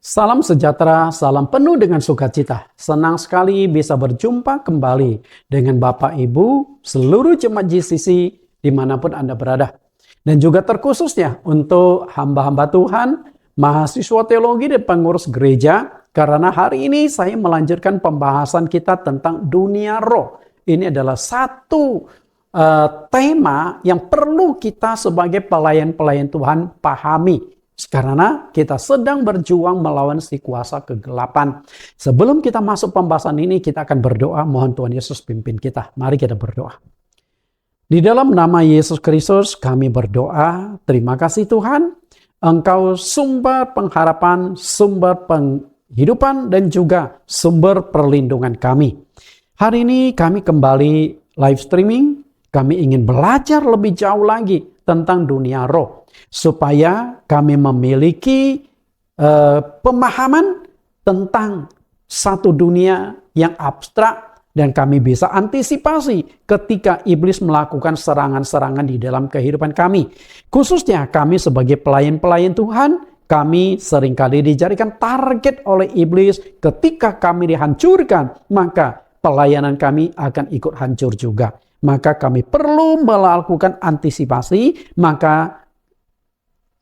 Salam sejahtera, salam penuh dengan sukacita. Senang sekali bisa berjumpa kembali dengan Bapak Ibu, seluruh jemaat GCC dimanapun Anda berada. Dan juga terkhususnya untuk hamba-hamba Tuhan, mahasiswa teologi dan pengurus gereja, karena hari ini saya melanjutkan pembahasan kita tentang dunia roh. Ini adalah satu tema yang perlu kita sebagai pelayan-pelayan Tuhan pahami. Karena kita sedang berjuang melawan si kuasa kegelapan. Sebelum kita masuk pembahasan ini, kita akan berdoa. Mohon Tuhan Yesus pimpin kita. Mari kita berdoa. Di dalam nama Yesus Kristus kami berdoa. Terima kasih Tuhan. Engkau sumber pengharapan, sumber penghidupan, dan juga sumber perlindungan kami. Hari ini kami kembali live streaming. Kami ingin belajar lebih jauh lagi tentang dunia roh, supaya kami memiliki pemahaman tentang satu dunia yang abstrak, dan kami bisa antisipasi ketika iblis melakukan serangan-serangan di dalam kehidupan kami. Khususnya kami sebagai pelayan-pelayan Tuhan, kami seringkali dijadikan target oleh iblis. Ketika kami dihancurkan, maka pelayanan kami akan ikut hancur juga. Maka kami perlu melakukan antisipasi. Maka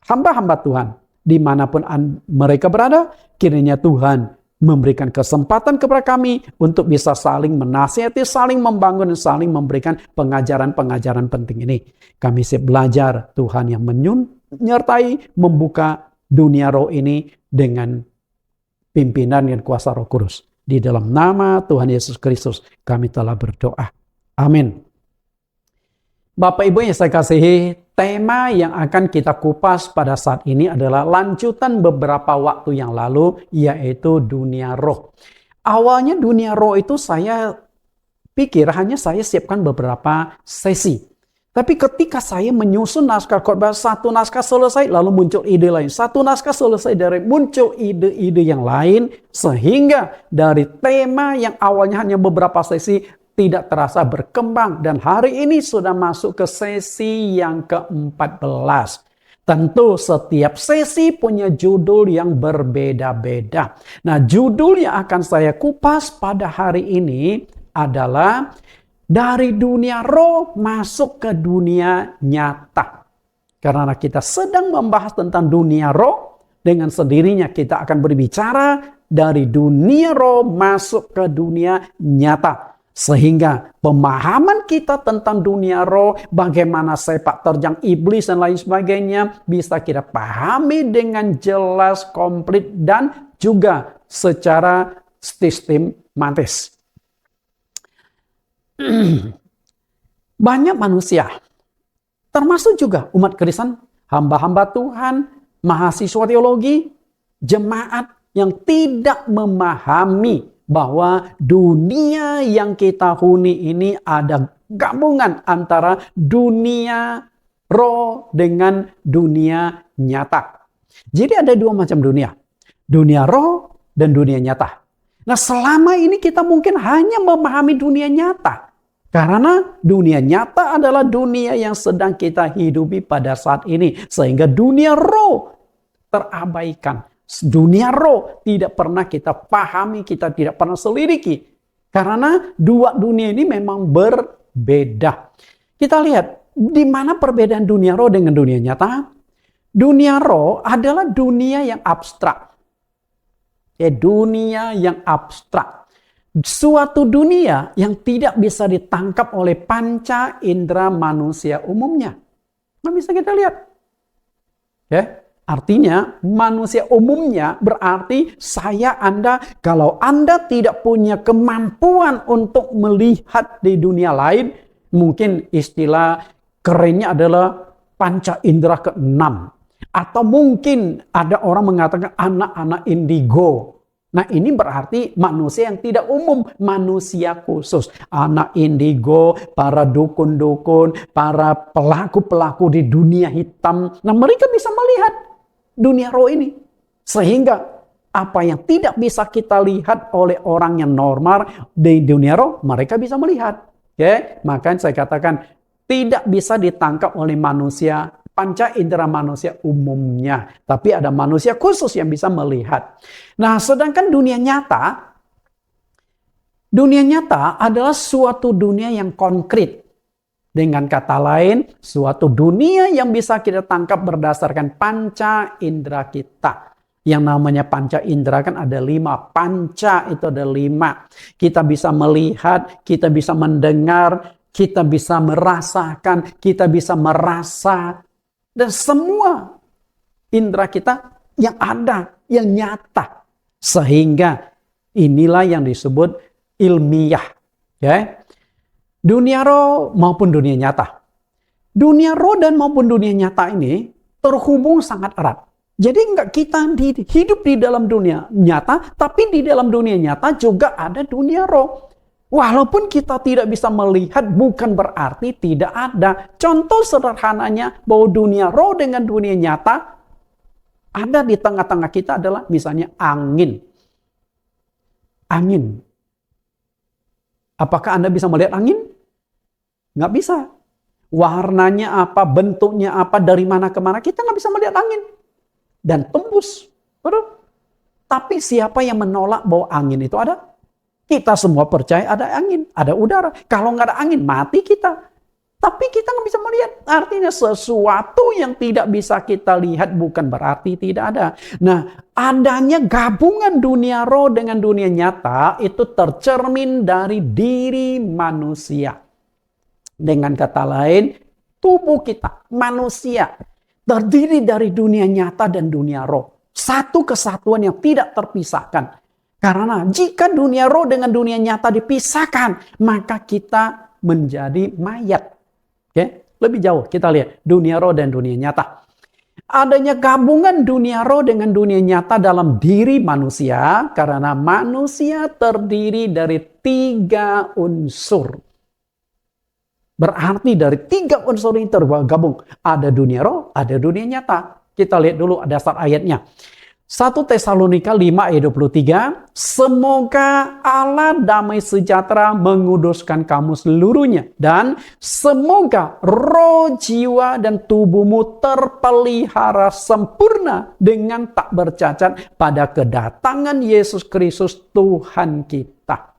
hamba-hamba Tuhan, dimanapun mereka berada, kiranya Tuhan memberikan kesempatan kepada kami untuk bisa saling menasihati, saling membangun, dan saling memberikan pengajaran-pengajaran penting ini. Kami siap belajar Tuhan yang menyertai, membuka dunia roh ini dengan pimpinan dan kuasa Roh Kudus. Di dalam nama Tuhan Yesus Kristus kami telah berdoa. Amin. Bapak Ibu yang saya kasihi, tema yang akan kita kupas pada saat ini adalah lanjutan beberapa waktu yang lalu, yaitu dunia roh. Awalnya dunia roh itu saya pikir hanya saya siapkan beberapa sesi. Tapi ketika saya menyusun naskah khotbah, satu naskah selesai lalu muncul ide lain. Satu naskah selesai dari muncul ide-ide yang lain. Sehingga dari tema yang awalnya hanya beberapa sesi, tidak terasa berkembang, dan hari ini sudah masuk ke sesi yang ke-14. Tentu setiap sesi punya judul yang berbeda-beda. Nah, judul yang akan saya kupas pada hari ini adalah dari dunia roh masuk ke dunia nyata. Karena kita sedang membahas tentang dunia roh, dengan sendirinya kita akan berbicara dari dunia roh masuk ke dunia nyata. Sehingga pemahaman kita tentang dunia roh, bagaimana sepak terjang iblis dan lain sebagainya, bisa kita pahami dengan jelas, komplit, dan juga secara sistematis. Banyak manusia, termasuk juga umat Kristen, hamba-hamba Tuhan, mahasiswa teologi, jemaat yang tidak memahami bahwa dunia yang kita huni ini ada gabungan antara dunia roh dengan dunia nyata. Jadi ada dua macam dunia. Dunia roh dan dunia nyata. Nah, selama ini kita mungkin hanya memahami dunia nyata. Karena dunia nyata adalah dunia yang sedang kita hidupi pada saat ini. Sehingga dunia roh terabaikan. Dunia roh tidak pernah kita pahami, kita tidak pernah selidiki. Karena dua dunia ini memang berbeda. Kita lihat di mana perbedaan dunia roh dengan dunia nyata. Dunia roh adalah dunia yang abstrak. Dunia yang abstrak. Suatu dunia yang tidak bisa ditangkap oleh panca indera manusia umumnya. Nggak bisa kita lihat. Artinya manusia umumnya berarti saya, Anda, kalau Anda tidak punya kemampuan untuk melihat di dunia lain, mungkin istilah kerennya adalah panca indera ke-6. Atau mungkin ada orang mengatakan anak-anak indigo. Nah, ini berarti manusia yang tidak umum, manusia khusus. Anak indigo, para dukun-dukun, para pelaku-pelaku di dunia hitam. Nah, mereka bisa melihat dunia roh ini. Sehingga apa yang tidak bisa kita lihat oleh orang yang normal di dunia roh, mereka bisa melihat. Makanya saya katakan tidak bisa ditangkap oleh manusia panca indera manusia umumnya. Tapi ada manusia khusus yang bisa melihat. Nah, sedangkan dunia nyata adalah suatu dunia yang konkret. Dengan kata lain, suatu dunia yang bisa kita tangkap berdasarkan panca indera kita. Yang namanya panca indera kan ada 5. Panca itu ada 5. Kita bisa melihat, kita bisa mendengar, kita bisa merasakan, kita bisa merasa. Dan semua indera kita yang ada, yang nyata. Sehingga inilah yang disebut ilmiah. Ya. Dunia roh maupun dunia nyata. Dunia roh dan maupun dunia nyata ini terhubung sangat erat. Jadi enggak kita hidup di dalam dunia nyata, tapi di dalam dunia nyata juga ada dunia roh. Walaupun kita tidak bisa melihat, bukan berarti tidak ada. Contoh sederhananya bahwa dunia roh dengan dunia nyata ada di tengah-tengah kita adalah misalnya angin. Angin. Apakah Anda bisa melihat angin? Nggak bisa. Warnanya apa, bentuknya apa, dari mana ke mana, kita nggak bisa melihat angin. Dan tembus. Betul? Tapi siapa yang menolak bahwa angin itu ada? Kita semua percaya ada angin, ada udara. Kalau nggak ada angin, mati kita. Tapi kita nggak bisa melihat. Artinya sesuatu yang tidak bisa kita lihat bukan berarti tidak ada. Nah, adanya gabungan dunia roh dengan dunia nyata itu tercermin dari diri manusia. Dengan kata lain, tubuh kita, manusia, terdiri dari dunia nyata dan dunia roh. Satu kesatuan yang tidak terpisahkan. Karena jika dunia roh dengan dunia nyata dipisahkan, maka kita menjadi mayat. Oke? Lebih jauh kita lihat dunia roh dan dunia nyata. Adanya gabungan dunia roh dengan dunia nyata dalam diri manusia, karena manusia terdiri dari 3 unsur. Berarti dari 3 unsur ini tergabung. Ada dunia roh, ada dunia nyata. Kita lihat dulu dasar ayatnya. 1 Tesalonika 5 ayat 23. Semoga Allah damai sejahtera menguduskan kamu seluruhnya. Dan semoga roh, jiwa, dan tubuhmu terpelihara sempurna dengan tak bercacat pada kedatangan Yesus Kristus Tuhan kita.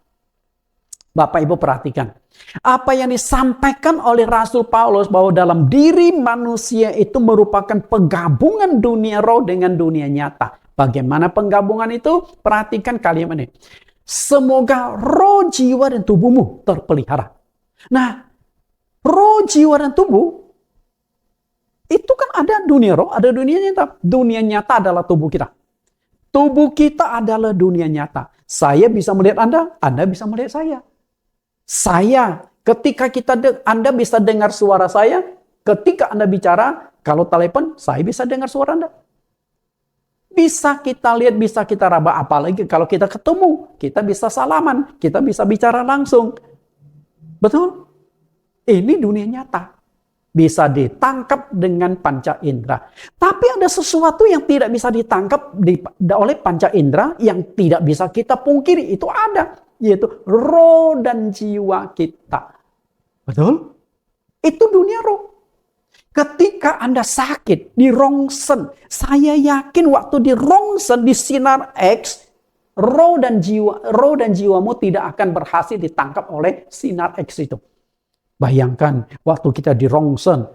Bapak Ibu perhatikan. Apa yang disampaikan oleh Rasul Paulus bahwa dalam diri manusia itu merupakan penggabungan dunia roh dengan dunia nyata. Bagaimana penggabungan itu? Perhatikan kalimat ini. Semoga roh, jiwa, dan tubuhmu terpelihara. Nah, roh, jiwa, dan tubuh itu kan ada dunia roh, ada dunia nyata. Dunia nyata adalah tubuh kita. Tubuh kita adalah dunia nyata. Saya bisa melihat Anda, Anda bisa melihat saya. Ketika Anda bisa dengar suara saya, ketika Anda bicara, kalau telepon, saya bisa dengar suara Anda. Bisa kita lihat, bisa kita raba, apalagi kalau kita ketemu, kita bisa salaman, kita bisa bicara langsung. Betul? Ini dunia nyata. Bisa ditangkap dengan panca indera. Tapi ada sesuatu yang tidak bisa ditangkap oleh panca indera, yang tidak bisa kita pungkiri, itu ada. Yaitu roh dan jiwa kita. Betul? Itu dunia roh. Ketika Anda sakit, di rongsen, saya yakin waktu di rongsen, di sinar X, roh dan jiwamu tidak akan berhasil ditangkap oleh sinar X itu. Bayangkan waktu kita di rongsen,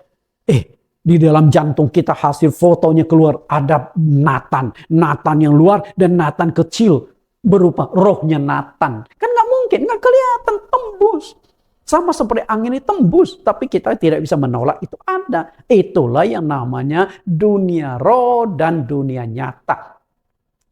di dalam jantung kita hasil fotonya keluar, ada Nathan yang luar dan Nathan kecil. Berupa rohnya Nathan. Kan nggak mungkin, nggak kelihatan, tembus. Sama seperti angin ini tembus, tapi kita tidak bisa menolak itu ada. Itulah yang namanya dunia roh dan dunia nyata.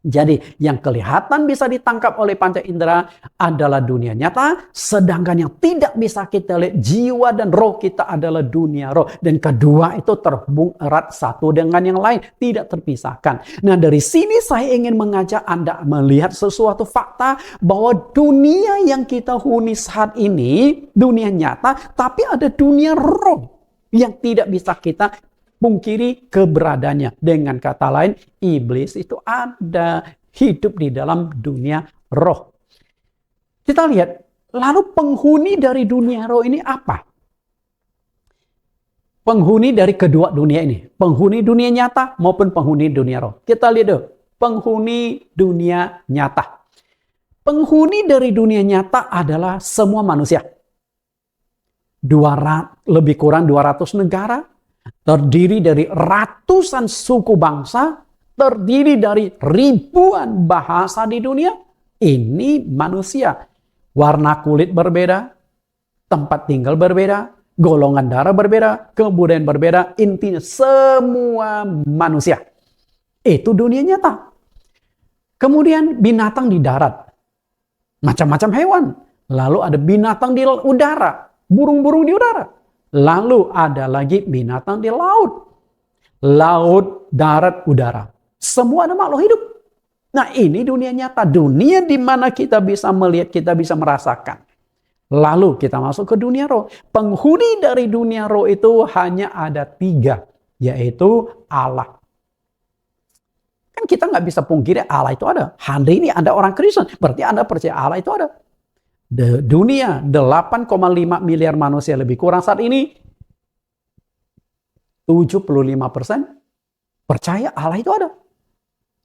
Jadi yang kelihatan bisa ditangkap oleh panca indera adalah dunia nyata, sedangkan yang tidak bisa kita lihat jiwa dan roh kita adalah dunia roh. Dan kedua itu terhubung erat satu dengan yang lain, tidak terpisahkan. Nah, dari sini saya ingin mengajak Anda melihat sesuatu fakta bahwa dunia yang kita huni saat ini, dunia nyata, tapi ada dunia roh yang tidak bisa kita pungkiri keberadaannya. Dengan kata lain, iblis itu ada, hidup di dalam dunia roh. Kita lihat, lalu penghuni dari dunia roh ini apa? penghuni dari kedua dunia ini. Penghuni dunia nyata maupun penghuni dunia roh. Kita lihat dulu. Penghuni dunia nyata. Penghuni dari dunia nyata adalah semua manusia. Lebih kurang 200 negara. Terdiri dari ratusan suku bangsa. Terdiri dari ribuan bahasa di dunia. Ini manusia. Warna kulit berbeda. Tempat tinggal berbeda. Golongan darah berbeda, kebudayaan berbeda, intinya semua manusia. Itu dunia nyata. Kemudian binatang di darat. Macam-macam hewan. Lalu ada binatang di udara. Burung-burung di udara. Lalu ada lagi binatang di laut. Laut, darat, udara. Semua ada makhluk hidup. Nah, ini dunia nyata. Dunia di mana kita bisa melihat, kita bisa merasakan. Lalu kita masuk ke dunia roh. Penghuni dari dunia roh itu hanya ada 3. Yaitu Allah. Kan kita nggak bisa pungkiri Allah itu ada. Hari ini Anda orang Kristen. Berarti Anda percaya Allah itu ada. Dunia 8,5 miliar manusia lebih kurang saat ini. 75% percaya Allah itu ada.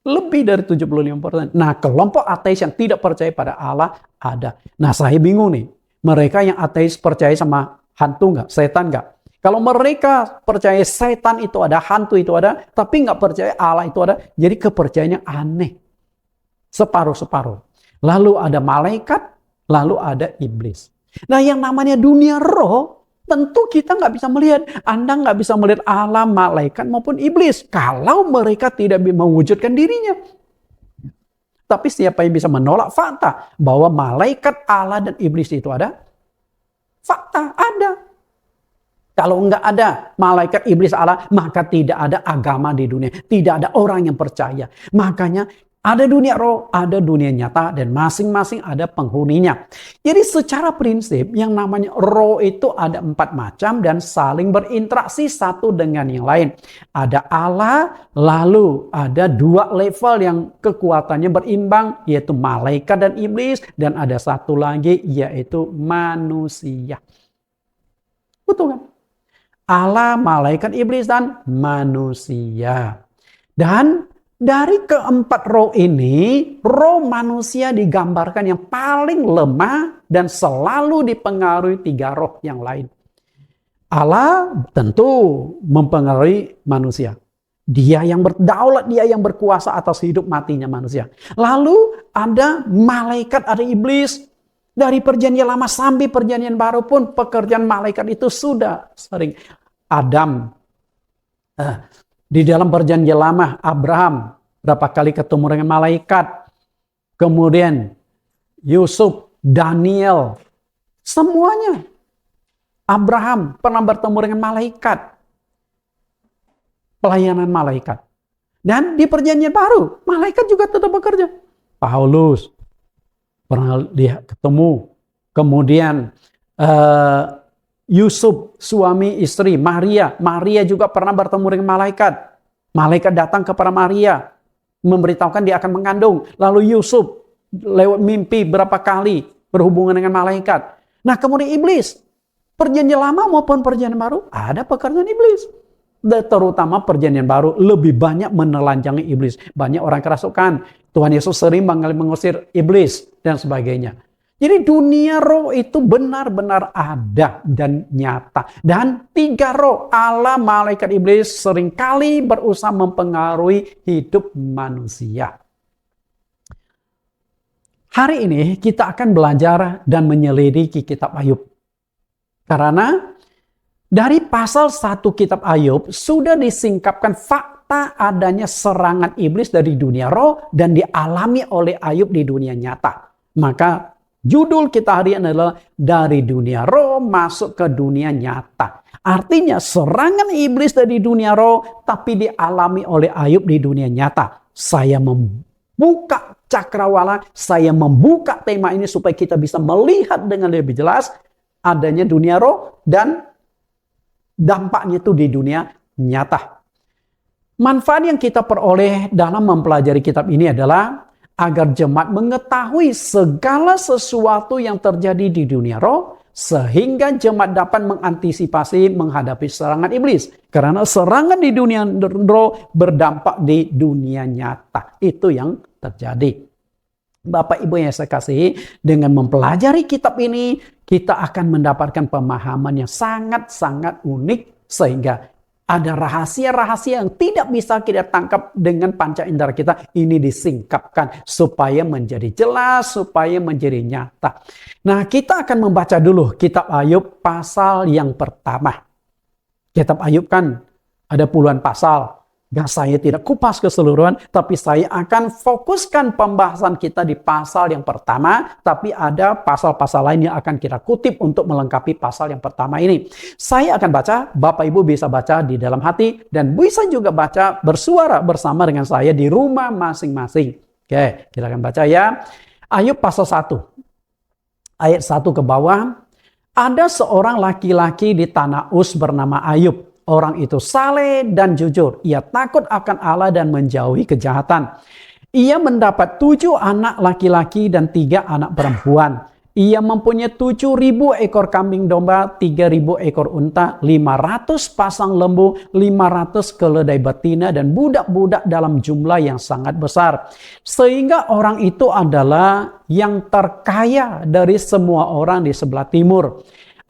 Lebih dari 75%. Nah, kelompok ateis yang tidak percaya pada Allah ada. Nah, saya bingung nih. Mereka yang ateis percaya sama hantu nggak? Setan nggak? Kalau mereka percaya setan itu ada, hantu itu ada, tapi nggak percaya Allah itu ada, jadi kepercayaannya aneh. Separuh-separuh. Lalu ada malaikat, lalu ada iblis. Nah, yang namanya dunia roh, tentu kita nggak bisa melihat. Anda nggak bisa melihat Allah, malaikat maupun iblis. Kalau mereka tidak mewujudkan dirinya. Tapi siapa yang bisa menolak fakta bahwa malaikat Allah dan iblis itu ada? Fakta ada. Kalau enggak ada malaikat, iblis, Allah, maka tidak ada agama di dunia. Tidak ada orang yang percaya. Makanya ada dunia roh, ada dunia nyata, dan masing-masing ada penghuninya. Jadi secara prinsip yang namanya roh itu ada 4 macam dan saling berinteraksi satu dengan yang lain. Ada Allah, lalu ada 2 level yang kekuatannya berimbang, yaitu malaikat dan iblis, dan ada satu lagi yaitu manusia. Betul kan? Allah, malaikat, iblis, dan manusia. Dan dari keempat roh ini, roh manusia digambarkan yang paling lemah dan selalu dipengaruhi 3 roh yang lain. Allah tentu mempengaruhi manusia. Dia yang berdaulat, dia yang berkuasa atas hidup matinya manusia. Lalu ada malaikat, ada iblis. Dari perjanjian lama sampai perjanjian baru pun pekerjaan malaikat itu sudah sering. Adam. Di dalam perjanjian lama, Abraham berapa kali ketemu dengan malaikat. Kemudian Yusuf, Daniel, semuanya. Abraham pernah bertemu dengan malaikat. Pelayanan malaikat. Dan di perjanjian baru, malaikat juga tetap bekerja. Paulus pernah dia ketemu. Kemudian Yusuf, suami istri, Maria. Maria juga pernah bertemu dengan malaikat. Malaikat datang kepada Maria, memberitahukan dia akan mengandung. Lalu Yusuf lewat mimpi berapa kali berhubungan dengan malaikat. Nah, kemudian iblis. Perjanjian lama maupun perjanjian baru ada pekerjaan iblis. Dan terutama perjanjian baru lebih banyak menelanjangi iblis. Banyak orang kerasukan. Tuhan Yesus sering mengusir iblis dan sebagainya. Jadi dunia roh itu benar-benar ada dan nyata. Dan 3 roh, Allah, malaikat, iblis seringkali berusaha mempengaruhi hidup manusia. Hari ini kita akan belajar dan menyelidiki kitab Ayub. Karena dari pasal 1 kitab Ayub sudah disingkapkan fakta adanya serangan iblis dari dunia roh dan dialami oleh Ayub di dunia nyata. Maka judul kita hari ini adalah dari dunia roh masuk ke dunia nyata. Artinya serangan iblis dari dunia roh tapi dialami oleh Ayub di dunia nyata. Saya membuka cakrawala, saya membuka tema ini supaya kita bisa melihat dengan lebih jelas adanya dunia roh dan dampaknya itu di dunia nyata. Manfaat yang kita peroleh dalam mempelajari kitab ini adalah agar jemaat mengetahui segala sesuatu yang terjadi di dunia roh sehingga jemaat dapat mengantisipasi menghadapi serangan iblis. Karena serangan di dunia roh berdampak di dunia nyata. Itu yang terjadi. Bapak Ibu yang saya kasihi, dengan mempelajari kitab ini, kita akan mendapatkan pemahaman yang sangat-sangat unik, sehingga ada rahasia-rahasia yang tidak bisa kita tangkap dengan panca indera kita. Ini disingkapkan supaya menjadi jelas, supaya menjadi nyata. Nah, kita akan membaca dulu kitab Ayub pasal yang pertama. Kitab Ayub kan ada puluhan pasal. Saya tidak kupas keseluruhan, tapi saya akan fokuskan pembahasan kita di pasal yang pertama, tapi ada pasal-pasal lain yang akan kita kutip untuk melengkapi pasal yang pertama ini. Saya akan baca, Bapak Ibu bisa baca di dalam hati, dan bisa juga baca bersuara bersama dengan saya di rumah masing-masing. Oke, kita akan baca ya. Ayub pasal 1, ayat 1 ke bawah. Ada seorang laki-laki di tanah Uz bernama Ayub. Orang itu saleh dan jujur. Ia takut akan Allah dan menjauhi kejahatan. Ia mendapat 7 anak laki-laki dan 3 anak perempuan. Ia mempunyai 7.000 ekor kambing domba, 3.000 ekor unta, 500 pasang lembu, 500 keledai betina, dan budak-budak dalam jumlah yang sangat besar. Sehingga orang itu adalah yang terkaya dari semua orang di sebelah timur.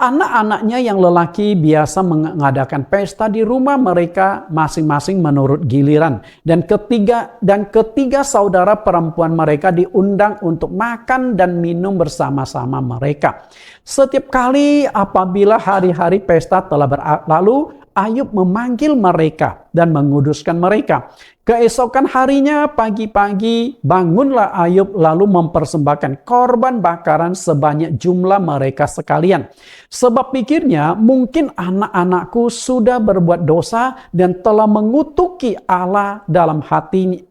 Anak-anaknya yang lelaki biasa mengadakan pesta di rumah mereka masing-masing menurut giliran. Dan ketiga saudara perempuan mereka diundang untuk makan dan minum bersama-sama mereka. Setiap kali apabila hari-hari pesta telah berlalu, Ayub memanggil mereka dan menguduskan mereka. Keesokan harinya pagi-pagi bangunlah Ayub lalu mempersembahkan korban bakaran sebanyak jumlah mereka sekalian. Sebab pikirnya mungkin anak-anakku sudah berbuat dosa dan telah mengutuki Allah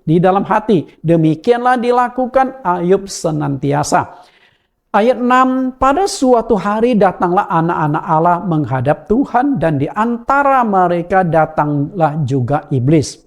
di dalam hati. Demikianlah dilakukan Ayub senantiasa. Ayat 6, pada suatu hari datanglah anak-anak Allah menghadap Tuhan dan di antara mereka datanglah juga iblis.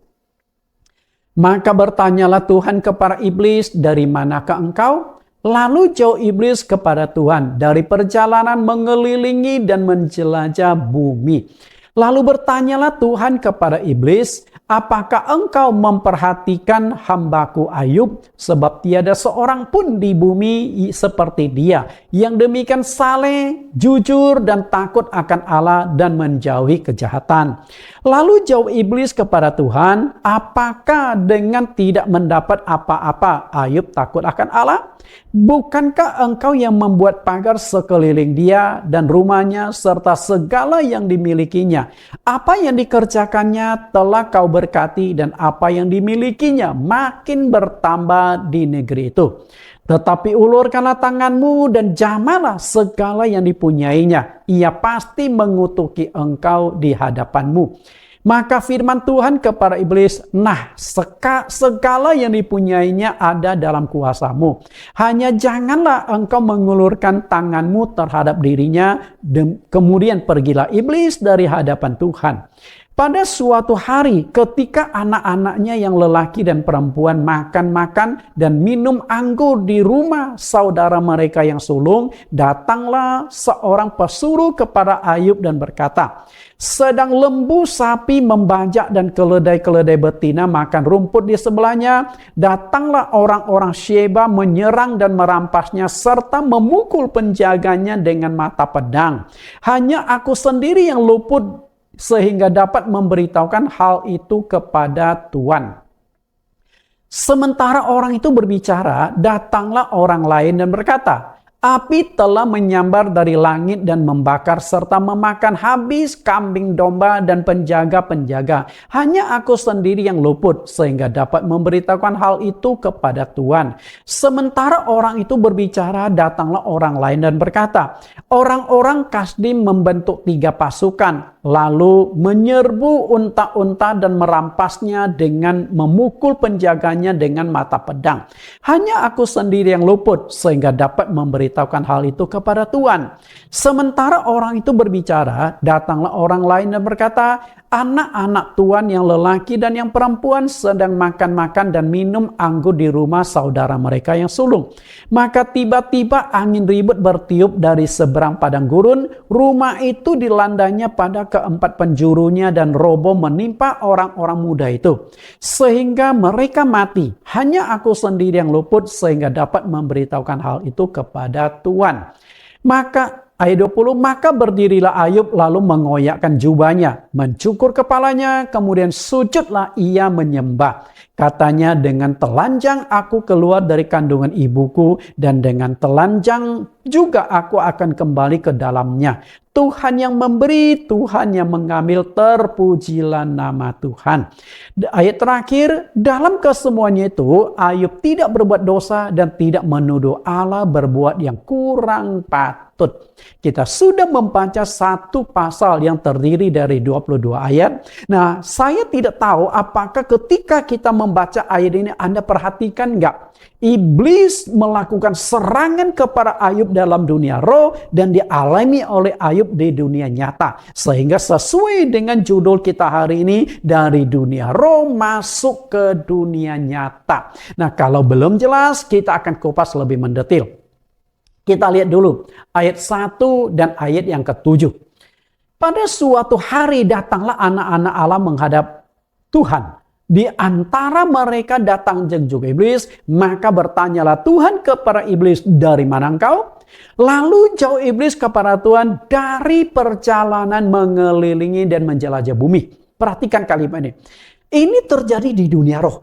Maka bertanyalah Tuhan kepada iblis, dari manakah engkau? Lalu jawab iblis kepada Tuhan, dari perjalanan mengelilingi dan menjelajah bumi. Lalu bertanyalah Tuhan kepada iblis, apakah engkau memperhatikan hambaku Ayub? Sebab tiada seorang pun di bumi seperti dia, yang demikian saleh, jujur, dan takut akan Allah dan menjauhi kejahatan. Lalu jawab iblis kepada Tuhan, apakah dengan tidak mendapat apa-apa Ayub takut akan Allah? Bukankah engkau yang membuat pagar sekeliling dia dan rumahnya serta segala yang dimilikinya? Apa yang dikerjakannya telah kau berkati dan apa yang dimilikinya makin bertambah di negeri itu. Tetapi ulurkanlah tanganmu dan jamalah segala yang dipunyainya. Ia pasti mengutuki engkau di hadapanmu. Maka firman Tuhan kepada iblis, nah segala yang dipunyainya ada dalam kuasamu. Hanya janganlah engkau mengulurkan tanganmu terhadap dirinya. Kemudian pergilah iblis dari hadapan Tuhan. Pada suatu hari ketika anak-anaknya yang lelaki dan perempuan makan-makan dan minum anggur di rumah saudara mereka yang sulung, datanglah seorang pesuruh kepada Ayub dan berkata, sedang lembu sapi membajak dan keledai-keledai betina makan rumput di sebelahnya, datanglah orang-orang Sheba menyerang dan merampasnya serta memukul penjaganya dengan mata pedang. Hanya aku sendiri yang luput sehingga dapat memberitahukan hal itu kepada Tuhan. Sementara orang itu berbicara, datanglah orang lain dan berkata, api telah menyambar dari langit dan membakar serta memakan habis kambing domba dan penjaga-penjaga. Hanya aku sendiri yang luput sehingga dapat memberitahukan hal itu kepada Tuhan. Sementara orang itu berbicara, datanglah orang lain dan berkata, orang-orang Kasdim membentuk 3 pasukan. Lalu menyerbu unta-unta dan merampasnya dengan memukul penjaganya dengan mata pedang. Hanya aku sendiri yang luput sehingga dapat memberitahukan hal itu kepada Tuhan. Sementara orang itu berbicara, datanglah orang lain dan berkata, anak-anak Tuhan yang lelaki dan yang perempuan sedang makan-makan dan minum anggur di rumah saudara mereka yang sulung. Maka tiba-tiba angin ribut bertiup dari seberang padang gurun. Rumah itu dilandanya pada keempat penjurunya dan roboh menimpa orang-orang muda itu. Sehingga mereka mati. Hanya aku sendiri yang luput sehingga dapat memberitahukan hal itu kepada Tuhan. Maka ayat 20, maka berdirilah Ayub lalu mengoyakkan jubahnya, mencukur kepalanya, kemudian sujudlah ia menyembah. Katanya, dengan telanjang aku keluar dari kandungan ibuku dan dengan telanjang juga aku akan kembali ke dalamnya. Tuhan yang memberi, Tuhan yang mengambil, terpujilah nama Tuhan. Ayat terakhir, dalam kesemuanya itu Ayub tidak berbuat dosa dan tidak menuduh Allah berbuat yang kurang patut. Kita sudah membaca satu pasal yang terdiri dari 22 ayat. Nah, saya tidak tahu apakah ketika kita membaca ayat ini Anda perhatikan enggak? Iblis melakukan serangan kepada Ayub dalam dunia roh dan dialami oleh Ayub di dunia nyata. Sehingga sesuai dengan judul kita hari ini, dari dunia roh masuk ke dunia nyata. Nah, kalau belum jelas, kita akan kupas lebih mendetil. Kita lihat dulu ayat 1 dan ayat yang ke-7. Pada suatu hari datanglah anak-anak Allah menghadap Tuhan. Di antara mereka datang juga iblis, maka bertanyalah Tuhan kepada iblis, dari mana engkau? Lalu jauh iblis kepada Tuhan dari perjalanan mengelilingi dan menjelajah bumi. Perhatikan kalimat ini. Ini terjadi di dunia roh.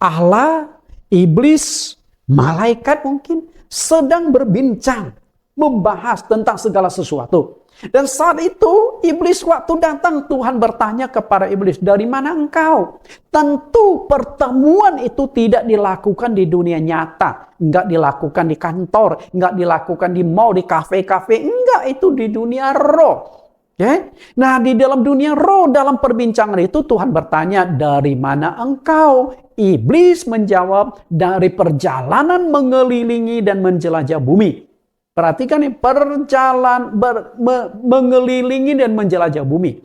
Allah, iblis, malaikat mungkin sedang berbincang, membahas tentang segala sesuatu. Dan saat itu iblis waktu datang, Tuhan bertanya kepada iblis, dari mana engkau? Tentu pertemuan itu tidak dilakukan di dunia nyata. Enggak dilakukan di kantor, enggak dilakukan di mall, di kafe-kafe. Enggak, itu di dunia roh. Okay? Nah, di dalam dunia roh, dalam perbincangan itu Tuhan bertanya, dari mana engkau? Iblis menjawab, dari perjalanan mengelilingi dan menjelajah bumi. Perhatikan nih, mengelilingi dan menjelajah bumi.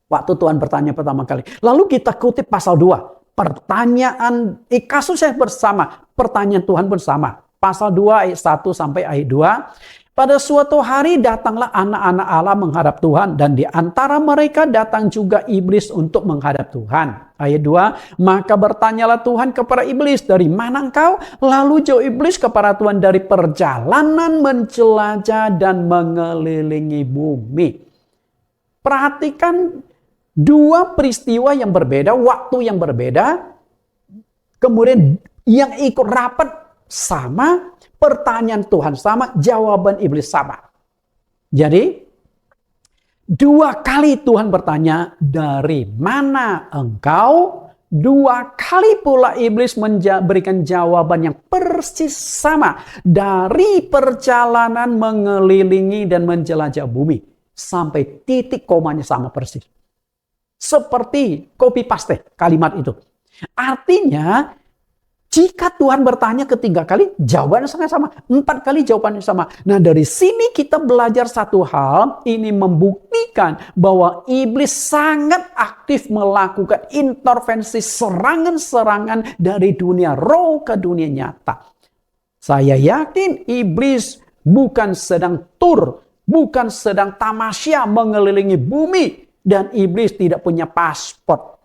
Waktu Tuhan bertanya pertama kali. Lalu kita kutip pasal 2. Pertanyaan, kasusnya bersama. Pertanyaan Tuhan pun sama. Pasal 2 ayat 1 sampai ayat 2. Pada suatu hari datanglah anak-anak Allah menghadap Tuhan. Dan di antara mereka datang juga iblis untuk menghadap Tuhan. Ayat 2. Maka bertanyalah Tuhan kepada iblis, dari mana engkau? Lalu jauh iblis kepada Tuhan dari perjalanan menjelajah dan mengelilingi bumi. Perhatikan dua peristiwa yang berbeda, waktu yang berbeda. Kemudian yang ikut rapat sama, pertanyaan Tuhan sama, jawaban iblis sama. Jadi, dua kali Tuhan bertanya, dari mana engkau? Dua kali pula iblis memberikan jawaban yang persis sama. Dari perjalanan mengelilingi dan menjelajah bumi. Sampai titik komanya sama persis. Seperti copy paste kalimat itu. Artinya, jika Tuhan bertanya ketiga kali, jawabannya sangat sama. 4 kali jawabannya sama. Nah, dari sini kita belajar satu hal. Ini membuktikan bahwa iblis sangat aktif melakukan intervensi serangan-serangan dari dunia roh ke dunia nyata. Saya yakin iblis bukan sedang bukan sedang tamasya mengelilingi bumi. Dan iblis tidak punya paspor.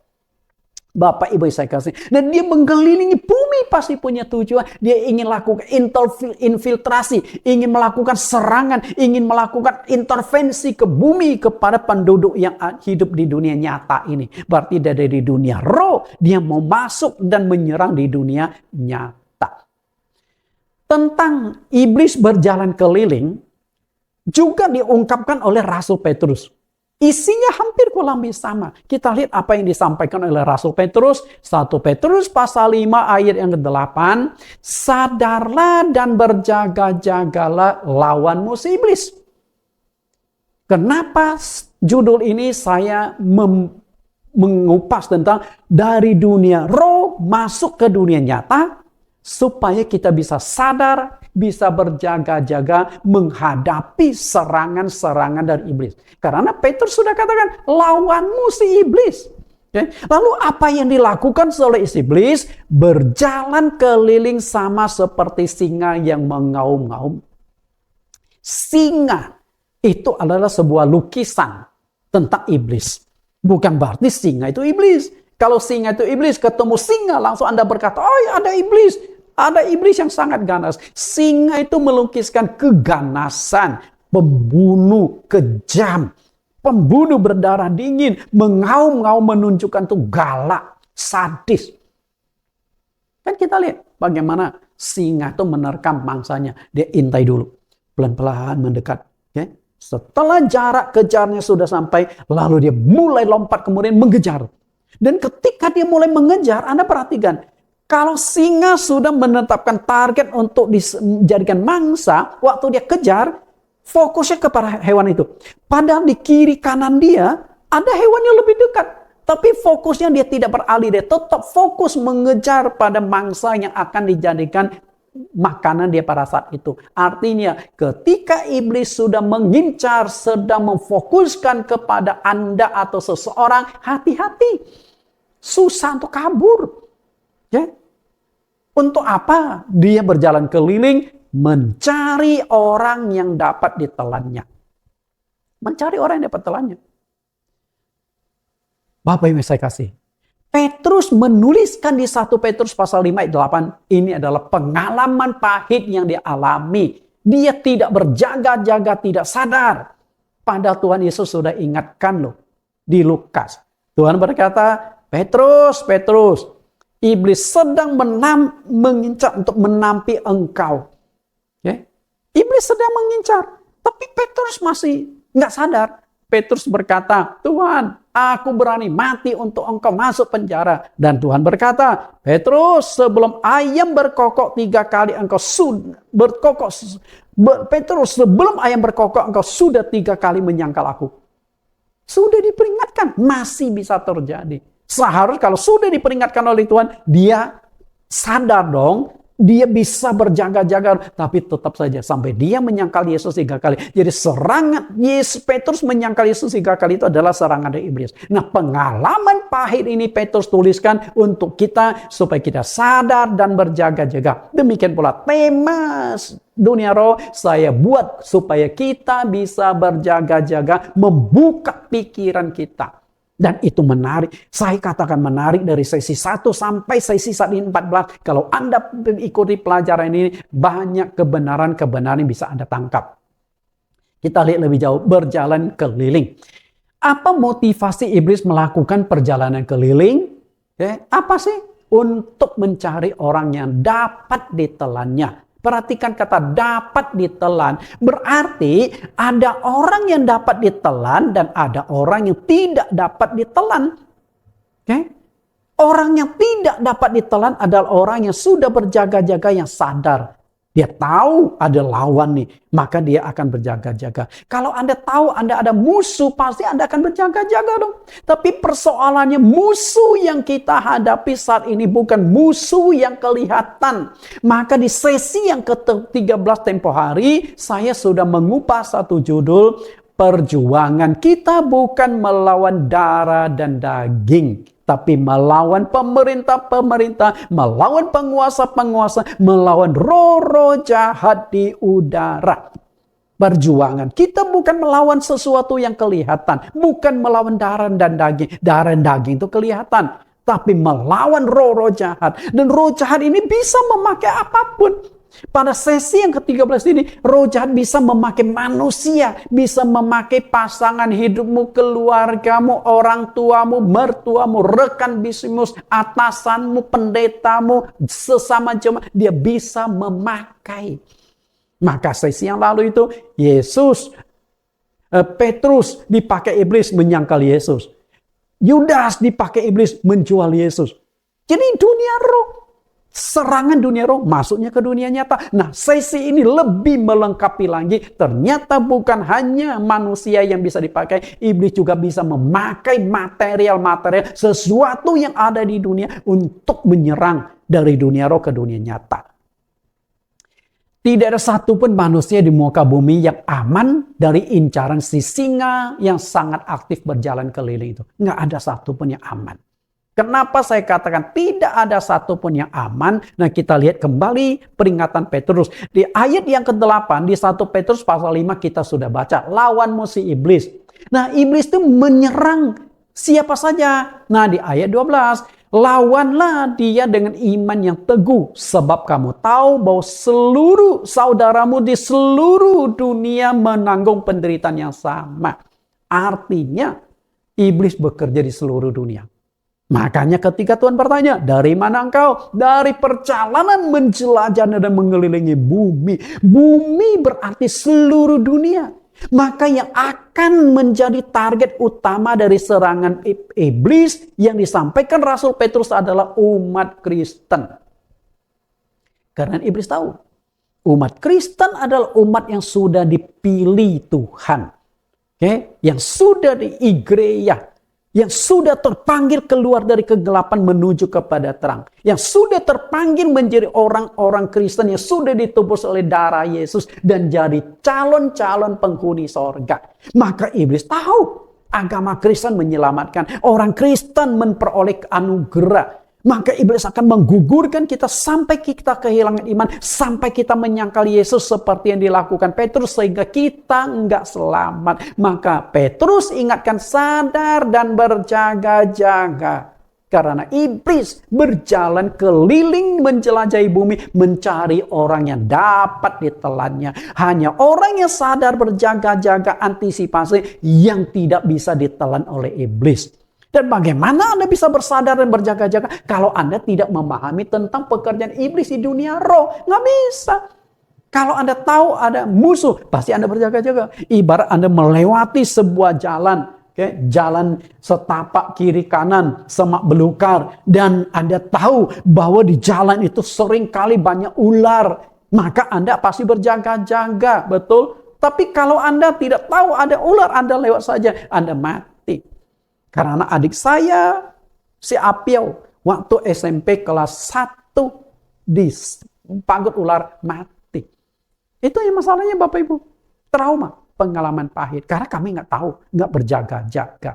Bapak Ibu saya kasih. Dan dia mengelilingi bumi pasti punya tujuan. Dia ingin lakukan infiltrasi. Ingin melakukan serangan. Ingin melakukan intervensi ke bumi kepada penduduk yang hidup di dunia nyata ini. Berarti dari dunia roh. Dia mau masuk dan menyerang di dunia nyata. Tentang iblis berjalan keliling. Juga diungkapkan oleh Rasul Petrus. Isinya hampir kurang lebih sama. Kita lihat apa yang disampaikan oleh Rasul Petrus. 1 Petrus pasal 5 ayat yang ke-8. Sadarlah dan berjaga-jagalah lawan musuh iblis. Kenapa judul ini saya mengupas tentang dari dunia roh masuk ke dunia nyata? supaya kita bisa sadar, bisa berjaga-jaga menghadapi serangan-serangan dari iblis. Karena Petrus sudah katakan, lawanmu si iblis. Okay. Lalu apa yang dilakukan oleh iblis? Berjalan keliling sama seperti singa yang mengaum-ngaum. Singa itu adalah sebuah lukisan tentang iblis. Bukan berarti singa itu iblis. Kalau singa itu iblis, ketemu singa langsung Anda berkata, oh ya ada iblis. Ada iblis yang sangat ganas. Singa itu melukiskan keganasan, pembunuh, kejam. Pembunuh berdarah dingin, mengaum-ngaum menunjukkan tuh galak, sadis. Kan kita lihat bagaimana singa itu menerkam mangsanya. Dia intai dulu, pelan-pelan mendekat. Okay? Setelah jarak kejarnya sudah sampai, lalu dia mulai lompat kemudian mengejar. Dan ketika dia mulai mengejar, Anda perhatikan, kalau singa sudah menetapkan target untuk dijadikan mangsa, waktu dia kejar, fokusnya kepada hewan itu. Padahal di kiri kanan dia, ada hewan yang lebih dekat. Tapi fokusnya dia tidak beralih. Dia tetap fokus mengejar pada mangsa yang akan dijadikan makanan dia pada saat itu. Artinya ketika iblis sudah mengincar, sedang memfokuskan kepada Anda atau seseorang, hati-hati. Susah untuk kabur. Ya. Untuk apa? Dia berjalan keliling mencari orang yang dapat ditelannya. Mencari orang yang dapat telannya. Bapak Ibu saya kasih. Petrus menuliskan di 1 Petrus pasal 5 ayat 8. Ini adalah pengalaman pahit yang dia alami. Dia tidak berjaga-jaga, tidak sadar. Padahal Tuhan Yesus sudah ingatkan loh. Di Lukas. Tuhan berkata, Petrus, Petrus. Iblis sedang mengincar untuk menampi engkau. Okay? Iblis sedang mengincar. Tapi Petrus masih nggak sadar. Petrus berkata, Tuhan, aku berani mati untuk engkau masuk penjara. Dan Tuhan berkata, Petrus, sebelum ayam berkokok 3 kali engkau sudah berkokok. Petrus, sebelum ayam berkokok engkau sudah 3 kali menyangkal aku. Sudah diperingatkan, masih bisa terjadi. Seharusnya kalau sudah diperingatkan oleh Tuhan, dia sadar dong, dia bisa berjaga-jaga, tapi tetap saja sampai dia menyangkal Yesus 3 kali. Jadi serangan Yesus Petrus menyangkal Yesus 3 kali itu adalah serangan dari iblis. Nah, pengalaman pahit ini Petrus tuliskan untuk kita supaya kita sadar dan berjaga-jaga. Demikian pula tema dunia roh saya buat supaya kita bisa berjaga-jaga, membuka pikiran kita. Dan itu menarik. Saya katakan menarik dari sesi 1 sampai sesi 14. Kalau Anda ikuti pelajaran ini, banyak kebenaran-kebenaran yang bisa Anda tangkap. Kita lihat lebih jauh. Berjalan keliling. Apa motivasi iblis melakukan perjalanan keliling? Apa sih? Untuk mencari orang yang dapat ditelannya. Perhatikan kata dapat ditelan. Berarti ada orang yang dapat ditelan dan ada orang yang tidak dapat ditelan. Okay? Orang yang tidak dapat ditelan adalah orang yang sudah berjaga-jaga, yang sadar. Dia tahu ada lawan nih, maka dia akan berjaga-jaga. Kalau Anda tahu Anda ada musuh, pasti Anda akan berjaga-jaga dong. Tapi persoalannya musuh yang kita hadapi saat ini bukan musuh yang kelihatan. Maka di sesi yang ke-13 tempo hari, saya sudah mengupas satu judul, perjuangan kita bukan melawan darah dan daging, tapi melawan pemerintah-pemerintah, melawan penguasa-penguasa, melawan roh-roh jahat di udara. Perjuangan kita bukan melawan sesuatu yang kelihatan, bukan melawan darah dan daging. Darah dan daging itu kelihatan, tapi melawan roh-roh jahat. Dan roh jahat ini bisa memakai apapun. Pada sesi yang ke-13 ini, roh jahat bisa memakai manusia, bisa memakai pasangan hidupmu, keluargamu, orang tuamu, mertuamu, rekan bisnismu, atasanmu, pendetamu, sesama jemaat. Dia bisa memakai. Maka sesi yang lalu itu, Petrus dipakai iblis menyangkal Yesus. Yudas dipakai iblis menjual Yesus. Jadi dunia roh. serangan dunia roh masuknya ke dunia nyata. Nah, sesi ini lebih melengkapi lagi. Ternyata bukan hanya manusia yang bisa dipakai, iblis juga bisa memakai material-material sesuatu yang ada di dunia untuk menyerang dari dunia roh ke dunia nyata. Tidak ada satupun manusia di muka bumi yang aman dari incaran si singa yang sangat aktif berjalan keliling itu. Nggak ada satupun yang aman. Kenapa saya katakan tidak ada satupun yang aman? Nah, kita lihat kembali peringatan Petrus. Di ayat yang ke-8 di 1 Petrus pasal 5 kita sudah baca. Lawanmu si iblis. Nah, iblis itu menyerang siapa saja. Nah, di ayat 12. Lawanlah dia dengan iman yang teguh. Sebab kamu tahu bahwa seluruh saudaramu di seluruh dunia menanggung penderitaan yang sama. Artinya, iblis bekerja di seluruh dunia. Makanya ketika Tuhan bertanya, dari mana engkau? Dari perjalanan menjelajah dan mengelilingi bumi. Bumi berarti seluruh dunia. Maka yang akan menjadi target utama dari serangan iblis yang disampaikan Rasul Petrus adalah umat Kristen. Karena iblis tahu, umat Kristen adalah umat yang sudah dipilih Tuhan. Yang sudah diigreyah. Yang sudah terpanggil keluar dari kegelapan menuju kepada terang. Yang sudah terpanggil menjadi orang-orang Kristen yang sudah ditebus oleh darah Yesus. Dan jadi calon-calon penghuni sorga. Maka iblis tahu agama Kristen menyelamatkan. Orang Kristen memperoleh anugerah. Maka iblis akan menggugurkan kita sampai kita kehilangan iman. Sampai kita menyangkal Yesus seperti yang dilakukan Petrus. Sehingga kita enggak selamat. Maka Petrus ingatkan sadar dan berjaga-jaga. Karena iblis berjalan keliling menjelajahi bumi. Mencari orang yang dapat ditelannya. Hanya orang yang sadar berjaga-jaga antisipasi yang tidak bisa ditelan oleh iblis. Dan bagaimana Anda bisa bersadar dan berjaga-jaga kalau Anda tidak memahami tentang pekerjaan iblis di dunia roh? Nggak bisa. Kalau Anda tahu ada musuh, pasti Anda berjaga-jaga. Ibarat Anda melewati sebuah jalan, jalan setapak kiri kanan, semak belukar. Dan Anda tahu bahwa di jalan itu sering kali banyak ular. Maka Anda pasti berjaga-jaga, betul? Tapi kalau Anda tidak tahu ada ular, Anda lewat saja, Anda mati. Karena adik saya, si Apiau, waktu SMP kelas 1 dipagut ular mati. Itu yang masalahnya Bapak Ibu. Trauma, pengalaman pahit. Karena kami nggak tahu, nggak berjaga-jaga.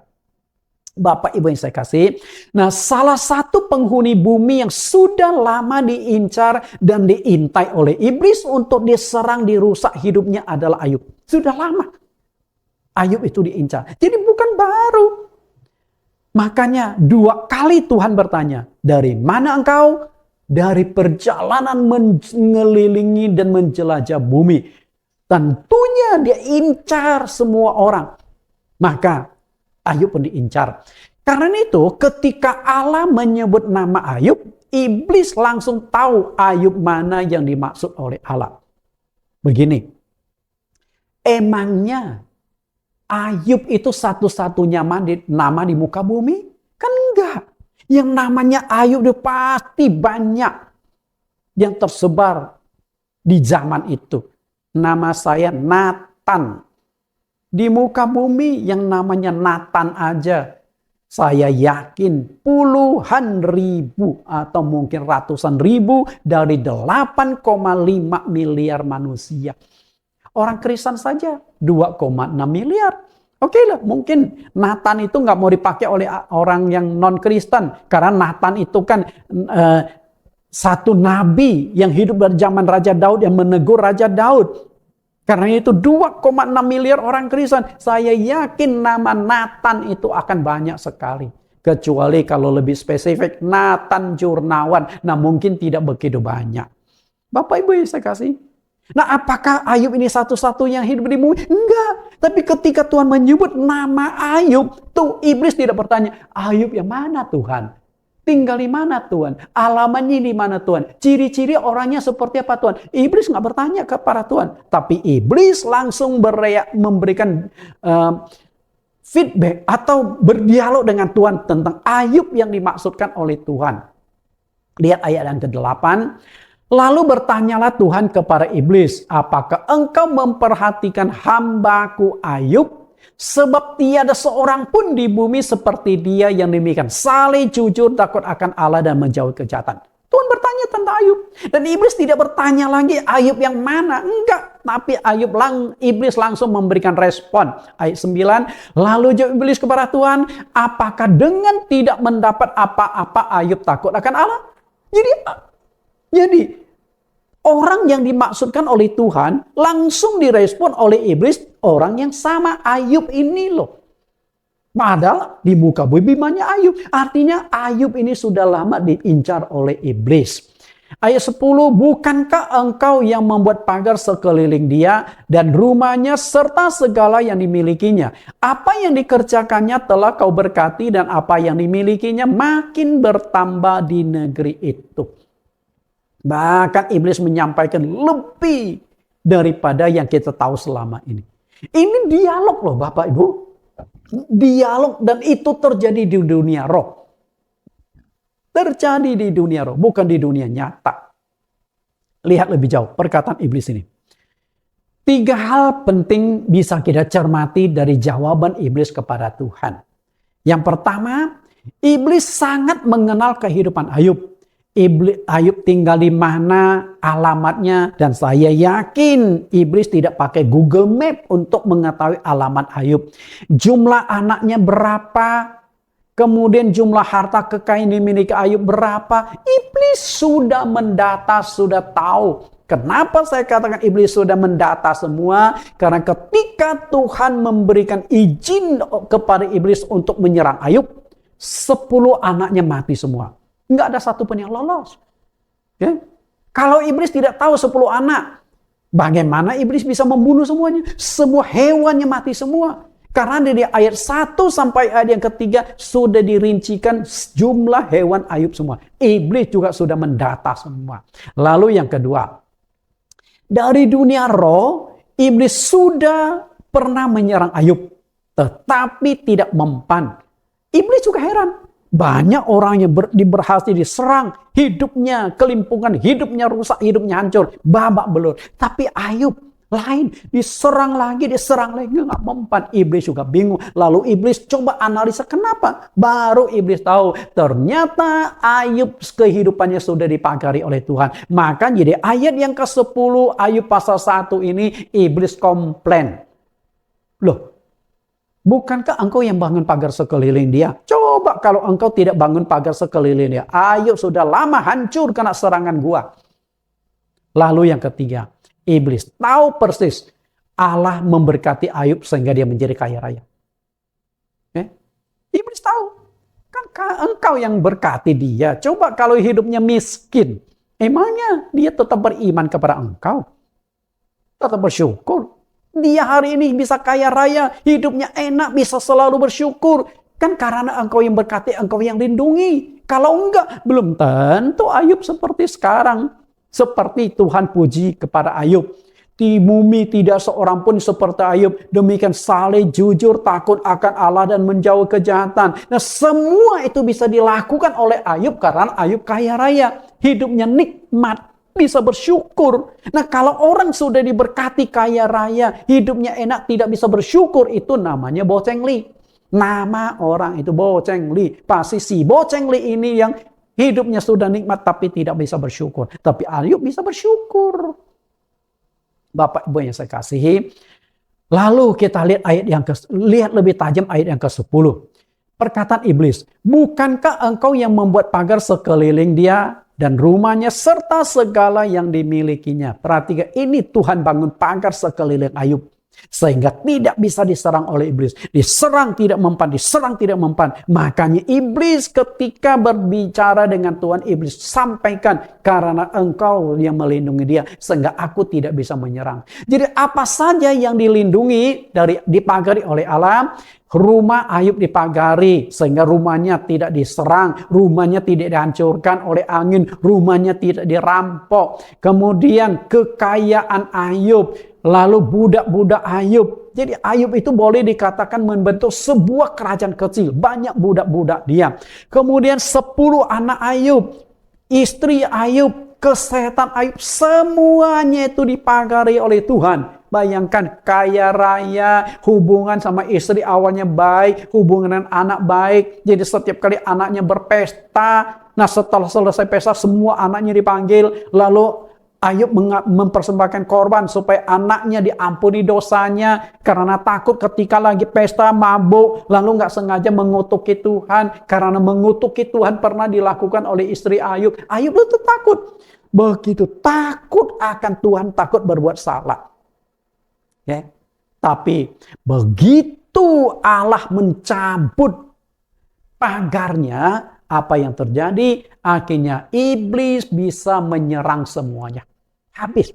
Bapak Ibu yang saya kasih. Nah, salah satu penghuni bumi yang sudah lama diincar dan diintai oleh iblis untuk diserang, dirusak hidupnya adalah Ayub. Sudah lama Ayub itu diincar. Jadi bukan baru. Makanya 2 kali Tuhan bertanya, dari mana engkau? Dari perjalanan mengelilingi dan menjelajah bumi. Tentunya dia incar semua orang. Maka Ayub pun diincar. Karena itu ketika Allah menyebut nama Ayub, iblis langsung tahu Ayub mana yang dimaksud oleh Allah. Begini, emangnya Ayub itu satu-satunya nama di muka bumi? Kan enggak. Yang namanya Ayub itu pasti banyak yang tersebar di zaman itu. Nama saya Nathan. Di muka bumi yang namanya Nathan aja, saya yakin puluhan ribu atau mungkin ratusan ribu dari 8,5 miliar manusia. Orang Kristen saja 2,6 miliar. Oke lah, mungkin Nathan itu nggak mau dipakai oleh orang yang non-Kristen. Karena Nathan itu kan satu nabi yang hidup dari zaman Raja Daud, yang menegur Raja Daud. Karena itu 2,6 miliar orang Kristen. Saya yakin nama Nathan itu akan banyak sekali. Kecuali kalau lebih spesifik, Nathan Jurnawan. Nah mungkin tidak begitu banyak. Bapak Ibu yang saya kasih. Nah apakah Ayub ini satu-satunya yang hidup di bumi? Enggak. Tapi ketika Tuhan menyebut nama Ayub, tuh iblis tidak bertanya, Ayub yang mana Tuhan? Tinggal di mana Tuhan? Alamatnya di mana Tuhan? Ciri-ciri orangnya seperti apa Tuhan? Iblis nggak bertanya kepada Tuhan. Tapi iblis langsung memberikan feedback atau berdialog dengan Tuhan tentang Ayub yang dimaksudkan oleh Tuhan. Lihat ayat yang ke-8. Lalu bertanyalah Tuhan kepada iblis, apakah engkau memperhatikan hambaku Ayub? Sebab tiada seorang pun di bumi seperti dia yang demikian saleh, jujur, takut akan Allah dan menjauhi kejahatan. Tuhan bertanya tentang Ayub. Dan iblis tidak bertanya lagi Ayub yang mana. Enggak. Tapi iblis langsung memberikan respon. Ayat 9. Lalu jawab iblis kepada Tuhan, apakah dengan tidak mendapat apa-apa Ayub takut akan Allah? Jadi orang yang dimaksudkan oleh Tuhan langsung direspon oleh iblis, orang yang sama Ayub ini loh. Padahal di muka bumi banyak Ayub. Artinya Ayub ini sudah lama diincar oleh iblis. Ayat 10, bukankah engkau yang membuat pagar sekeliling dia dan rumahnya serta segala yang dimilikinya? Apa yang dikerjakannya telah kau berkati dan apa yang dimilikinya makin bertambah di negeri itu. Bahkan iblis menyampaikan lebih daripada yang kita tahu selama ini. Ini dialog loh Bapak Ibu. Dialog, dan itu terjadi di dunia roh. Terjadi di dunia roh, bukan di dunia nyata. Lihat lebih jauh perkataan iblis ini. 3 hal penting bisa kita cermati dari jawaban iblis kepada Tuhan. Yang pertama, iblis sangat mengenal kehidupan Ayub. Ayub tinggal di mana, alamatnya, dan saya yakin iblis tidak pakai Google Map untuk mengetahui alamat Ayub. Jumlah anaknya berapa, kemudian jumlah harta kekayaan yang dimiliki Ayub berapa. Iblis sudah mendata, sudah tahu. Kenapa saya katakan iblis sudah mendata semua? Karena ketika Tuhan memberikan izin kepada iblis untuk menyerang Ayub, 10 anaknya mati semua. Nggak ada satupun yang lolos. Ya? Kalau iblis tidak tahu 10 anak, bagaimana iblis bisa membunuh semuanya? Semua hewannya mati semua. Karena dari ayat 1 sampai ayat yang ketiga sudah dirincikan jumlah hewan Ayub semua. Iblis juga sudah mendata semua. Lalu yang kedua, dari dunia roh, iblis sudah pernah menyerang Ayub, tetapi tidak mempan. Iblis juga heran. Banyak orang yang berhasil diserang, hidupnya kelimpungan, hidupnya rusak, hidupnya hancur, babak belur. Tapi Ayub lain, diserang lagi, nggak mempan. Iblis juga bingung. Lalu iblis coba analisa kenapa. Baru iblis tahu, ternyata Ayub kehidupannya sudah dipagari oleh Tuhan. Maka jadi ayat yang ke-10 Ayub pasal 1 ini iblis komplain. Loh, bukankah engkau yang bangun pagar sekeliling dia? Coba kalau engkau tidak bangun pagar sekeliling dia. Ayub sudah lama hancur kena serangan gua. Lalu yang ketiga, iblis tahu persis Allah memberkati Ayub sehingga dia menjadi kaya raya. Iblis tahu. Kan engkau yang berkati dia. Coba kalau hidupnya miskin. Emangnya dia tetap beriman kepada engkau? Tetap bersyukur. Dia hari ini bisa kaya raya, hidupnya enak, bisa selalu bersyukur. Kan karena engkau yang berkati, engkau yang lindungi. Kalau enggak, belum tentu Ayub seperti sekarang. Seperti Tuhan puji kepada Ayub. Di bumi tidak seorang pun seperti Ayub. Demikian saleh, jujur, takut akan Allah dan menjauhi kejahatan. Nah, semua itu bisa dilakukan oleh Ayub karena Ayub kaya raya. Hidupnya nikmat. Bisa bersyukur. Nah, kalau orang sudah diberkati kaya raya, hidupnya enak, tidak bisa bersyukur, itu namanya bocengli. Nama orang itu bocengli. Pasti si bocengli ini yang hidupnya sudah nikmat tapi tidak bisa bersyukur. Tapi Ayub bisa bersyukur. Bapak Ibu yang saya kasihi. Lalu kita lihat lebih tajam ayat yang ke-10. Perkataan iblis, bukankah engkau yang membuat pagar sekeliling dia dan rumahnya serta segala yang dimilikinya? Perhatikan, ini Tuhan bangun pagar sekeliling Ayub sehingga tidak bisa diserang oleh iblis. Diserang tidak mempan, diserang tidak mempan. Makanya iblis ketika berbicara dengan Tuhan, iblis sampaikan, karena engkau yang melindungi dia sehingga aku tidak bisa menyerang. Jadi apa saja yang dilindungi dipagari oleh Allah, rumah Ayub dipagari sehingga rumahnya tidak diserang, rumahnya tidak dihancurkan oleh angin, rumahnya tidak dirampok. Kemudian kekayaan Ayub, lalu budak-budak Ayub. Jadi Ayub itu boleh dikatakan membentuk sebuah kerajaan kecil, banyak budak-budak dia. Kemudian 10 anak Ayub. istri Ayub, kesehatan Ayub, semuanya itu dipagari oleh Tuhan. Bayangkan kaya raya, hubungan sama istri awalnya baik, hubungan dengan anak baik. Jadi setiap kali anaknya berpesta, nah setelah selesai pesta semua anaknya dipanggil. Lalu Ayub mempersembahkan korban supaya anaknya diampuni dosanya. Karena takut ketika lagi pesta mabuk, lalu nggak sengaja mengutuki Tuhan. Karena mengutuki Tuhan pernah dilakukan oleh istri Ayub. Ayub itu takut. Begitu takut akan Tuhan, takut berbuat salah. Ya. Tapi begitu Allah mencabut pagarnya, apa yang terjadi? Akhirnya iblis bisa menyerang semuanya. Habis.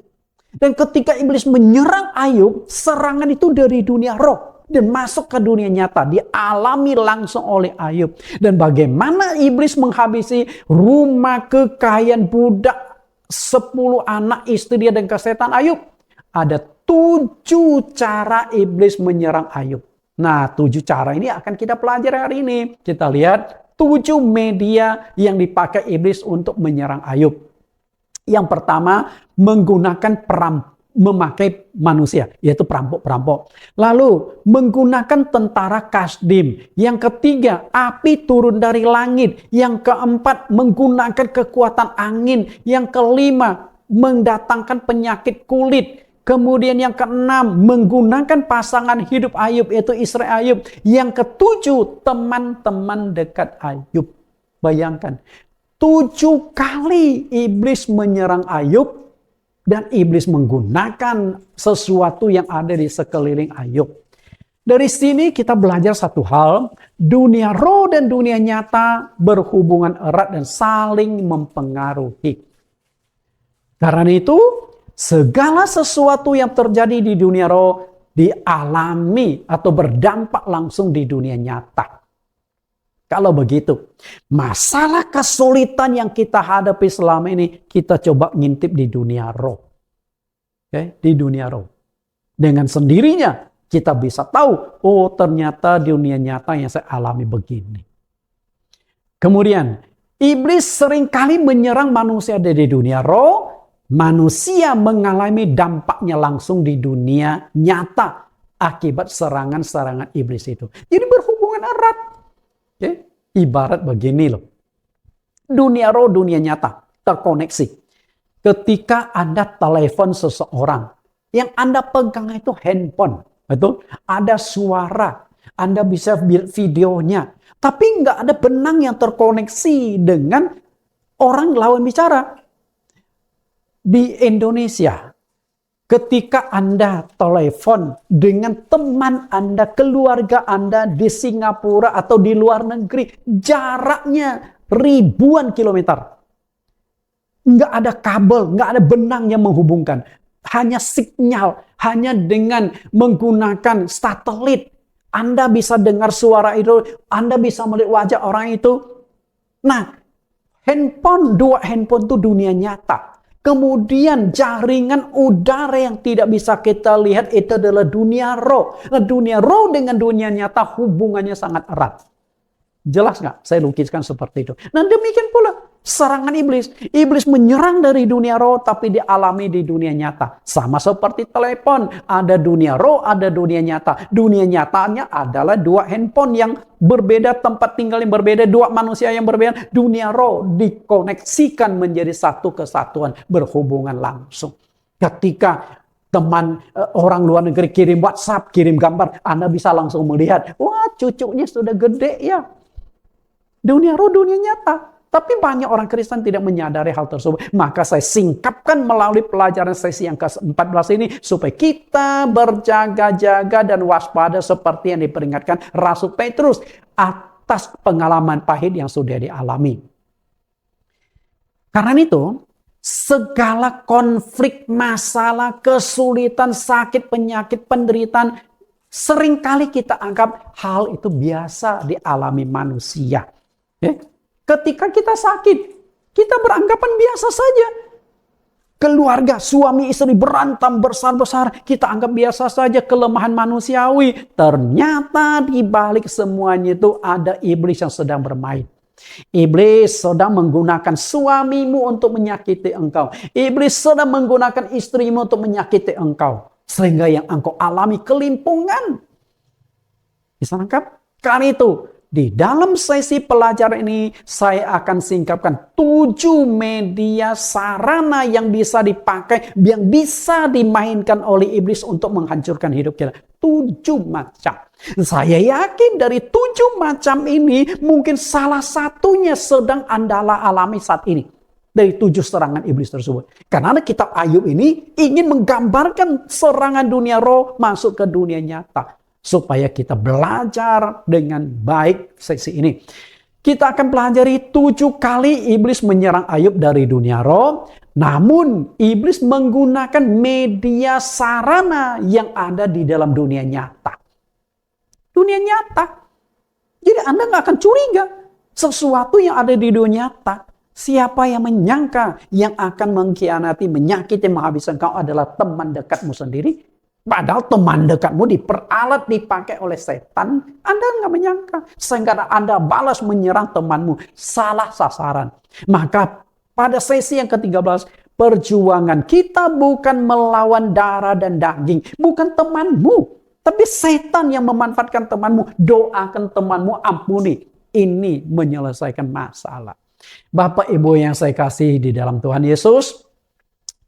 Dan ketika iblis menyerang Ayub, serangan itu dari dunia roh dan masuk ke dunia nyata, dialami langsung oleh Ayub. Dan bagaimana iblis menghabisi rumah, kekayaan, budak, 10 anak istri dia dan kesehatan Ayub? Ada 7 cara iblis menyerang Ayub. Nah, 7 cara ini akan kita pelajari hari ini. Kita lihat 7 media yang dipakai iblis untuk menyerang Ayub. Yang pertama, menggunakan memakai manusia, yaitu perampok-perampok. Lalu, menggunakan tentara Kasdim. Yang ketiga, api turun dari langit. Yang keempat, menggunakan kekuatan angin. Yang kelima, mendatangkan penyakit kulit. Kemudian yang keenam, menggunakan pasangan hidup Ayub, yaitu istri Ayub. Yang ketujuh, teman-teman dekat Ayub. Bayangkan, 7 kali iblis menyerang Ayub, dan iblis menggunakan sesuatu yang ada di sekeliling Ayub. Dari sini kita belajar satu hal, dunia roh dan dunia nyata berhubungan erat dan saling mempengaruhi. Karena itu, segala sesuatu yang terjadi di dunia roh dialami atau berdampak langsung di dunia nyata. Kalau begitu, masalah kesulitan yang kita hadapi selama ini, kita coba ngintip di dunia roh. Oke, di dunia roh. Dengan sendirinya, kita bisa tahu, oh ternyata di dunia nyata yang saya alami begini. Kemudian, iblis seringkali menyerang manusia dari dunia roh. Manusia mengalami dampaknya langsung di dunia nyata akibat serangan-serangan iblis itu. Jadi berhubungan erat. Okay? Ibarat begini loh. Dunia roh, dunia nyata terkoneksi. Ketika Anda telepon seseorang, yang Anda pegang itu handphone. Betul? Ada suara. Anda bisa videonya. Tapi nggak ada benang yang terkoneksi dengan orang lawan bicara. Di Indonesia, ketika Anda telepon dengan teman Anda, keluarga Anda di Singapura atau di luar negeri, jaraknya ribuan kilometer. Nggak ada kabel, nggak ada benang yang menghubungkan. Hanya sinyal, hanya dengan menggunakan satelit. Anda bisa dengar suara itu, Anda bisa melihat wajah orang itu. Nah, dua handphone itu dunia nyata. Kemudian jaringan udara yang tidak bisa kita lihat itu adalah dunia roh. Nah, dunia roh dengan dunia nyata hubungannya sangat erat. Jelas nggak? Saya lukiskan seperti itu. Nah, demikian pula serangan iblis. Iblis menyerang dari dunia roh tapi dialami di dunia nyata. Sama seperti telepon. Ada dunia roh, ada dunia nyata. Dunia nyatanya adalah 2 handphone yang berbeda, tempat tinggal yang berbeda, 2 manusia yang berbeda. Dunia roh dikoneksikan menjadi satu kesatuan, berhubungan langsung. Ketika teman orang luar negeri kirim WhatsApp, kirim gambar, Anda bisa langsung melihat, wah cucunya sudah gede ya. Dunia roh, dunia nyata. Tapi banyak orang Kristen tidak menyadari hal tersebut. Maka saya singkapkan melalui pelajaran sesi yang ke-14 ini supaya kita berjaga-jaga dan waspada seperti yang diperingatkan Rasul Petrus atas pengalaman pahit yang sudah dialami. Karena itu, segala konflik, masalah, kesulitan, sakit, penyakit, penderitaan, seringkali kita anggap hal itu biasa dialami manusia. Ketika kita sakit, kita beranggapan biasa saja. Keluarga, suami istri berantem besar-besar, kita anggap biasa saja, kelemahan manusiawi. Ternyata di balik semuanya itu ada iblis yang sedang bermain. Iblis sedang menggunakan suamimu untuk menyakiti engkau. Iblis sedang menggunakan istrimu untuk menyakiti engkau. Sehingga yang engkau alami kelimpungan. Bisa nangkap? Karena itu, di dalam sesi pelajaran ini, saya akan singkapkan 7 media sarana yang bisa dipakai, yang bisa dimainkan oleh iblis untuk menghancurkan hidup kita. 7 macam. Saya yakin dari 7 macam ini, mungkin salah satunya sedang Anda alami saat ini. Dari 7 serangan iblis tersebut. Karena kitab Ayub ini ingin menggambarkan serangan dunia roh masuk ke dunia nyata. Supaya kita belajar dengan baik sesi ini. Kita akan pelajari 7 kali iblis menyerang Ayub dari dunia roh. Namun iblis menggunakan media sarana yang ada di dalam dunia nyata. Dunia nyata. Jadi Anda nggak akan curiga. Sesuatu yang ada di dunia nyata. Siapa yang menyangka yang akan mengkhianati, menyakiti, menghabiskan kau adalah teman dekatmu sendiri. Padahal teman dekatmu diperalat, dipakai oleh setan. Anda nggak menyangka. Sehingga Anda balas menyerang temanmu. Salah sasaran. Maka pada sesi yang ke-13, perjuangan kita bukan melawan darah dan daging. Bukan temanmu. Tapi setan yang memanfaatkan temanmu. Doakan temanmu, ampuni. Ini menyelesaikan masalah. Bapak Ibu yang saya kasih di dalam Tuhan Yesus,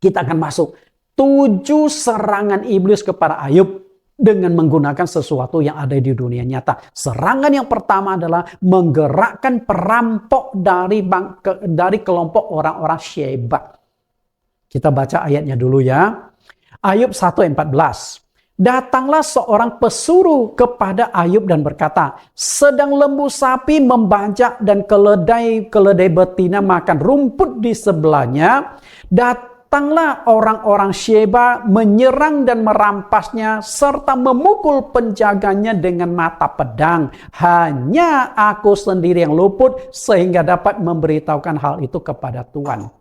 kita akan masuk 7 serangan iblis kepada Ayub dengan menggunakan sesuatu yang ada di dunia nyata. Serangan yang pertama adalah menggerakkan perampok dari kelompok orang-orang Sheba. Kita baca ayatnya dulu ya. Ayub 1:14. Datanglah seorang pesuruh kepada Ayub dan berkata, sedang lembu sapi membajak dan keledai betina makan rumput di sebelahnya. Datanglah orang-orang Sheba menyerang dan merampasnya serta memukul penjaganya dengan mata pedang. Hanya aku sendiri yang luput sehingga dapat memberitahukan hal itu kepada Tuhan.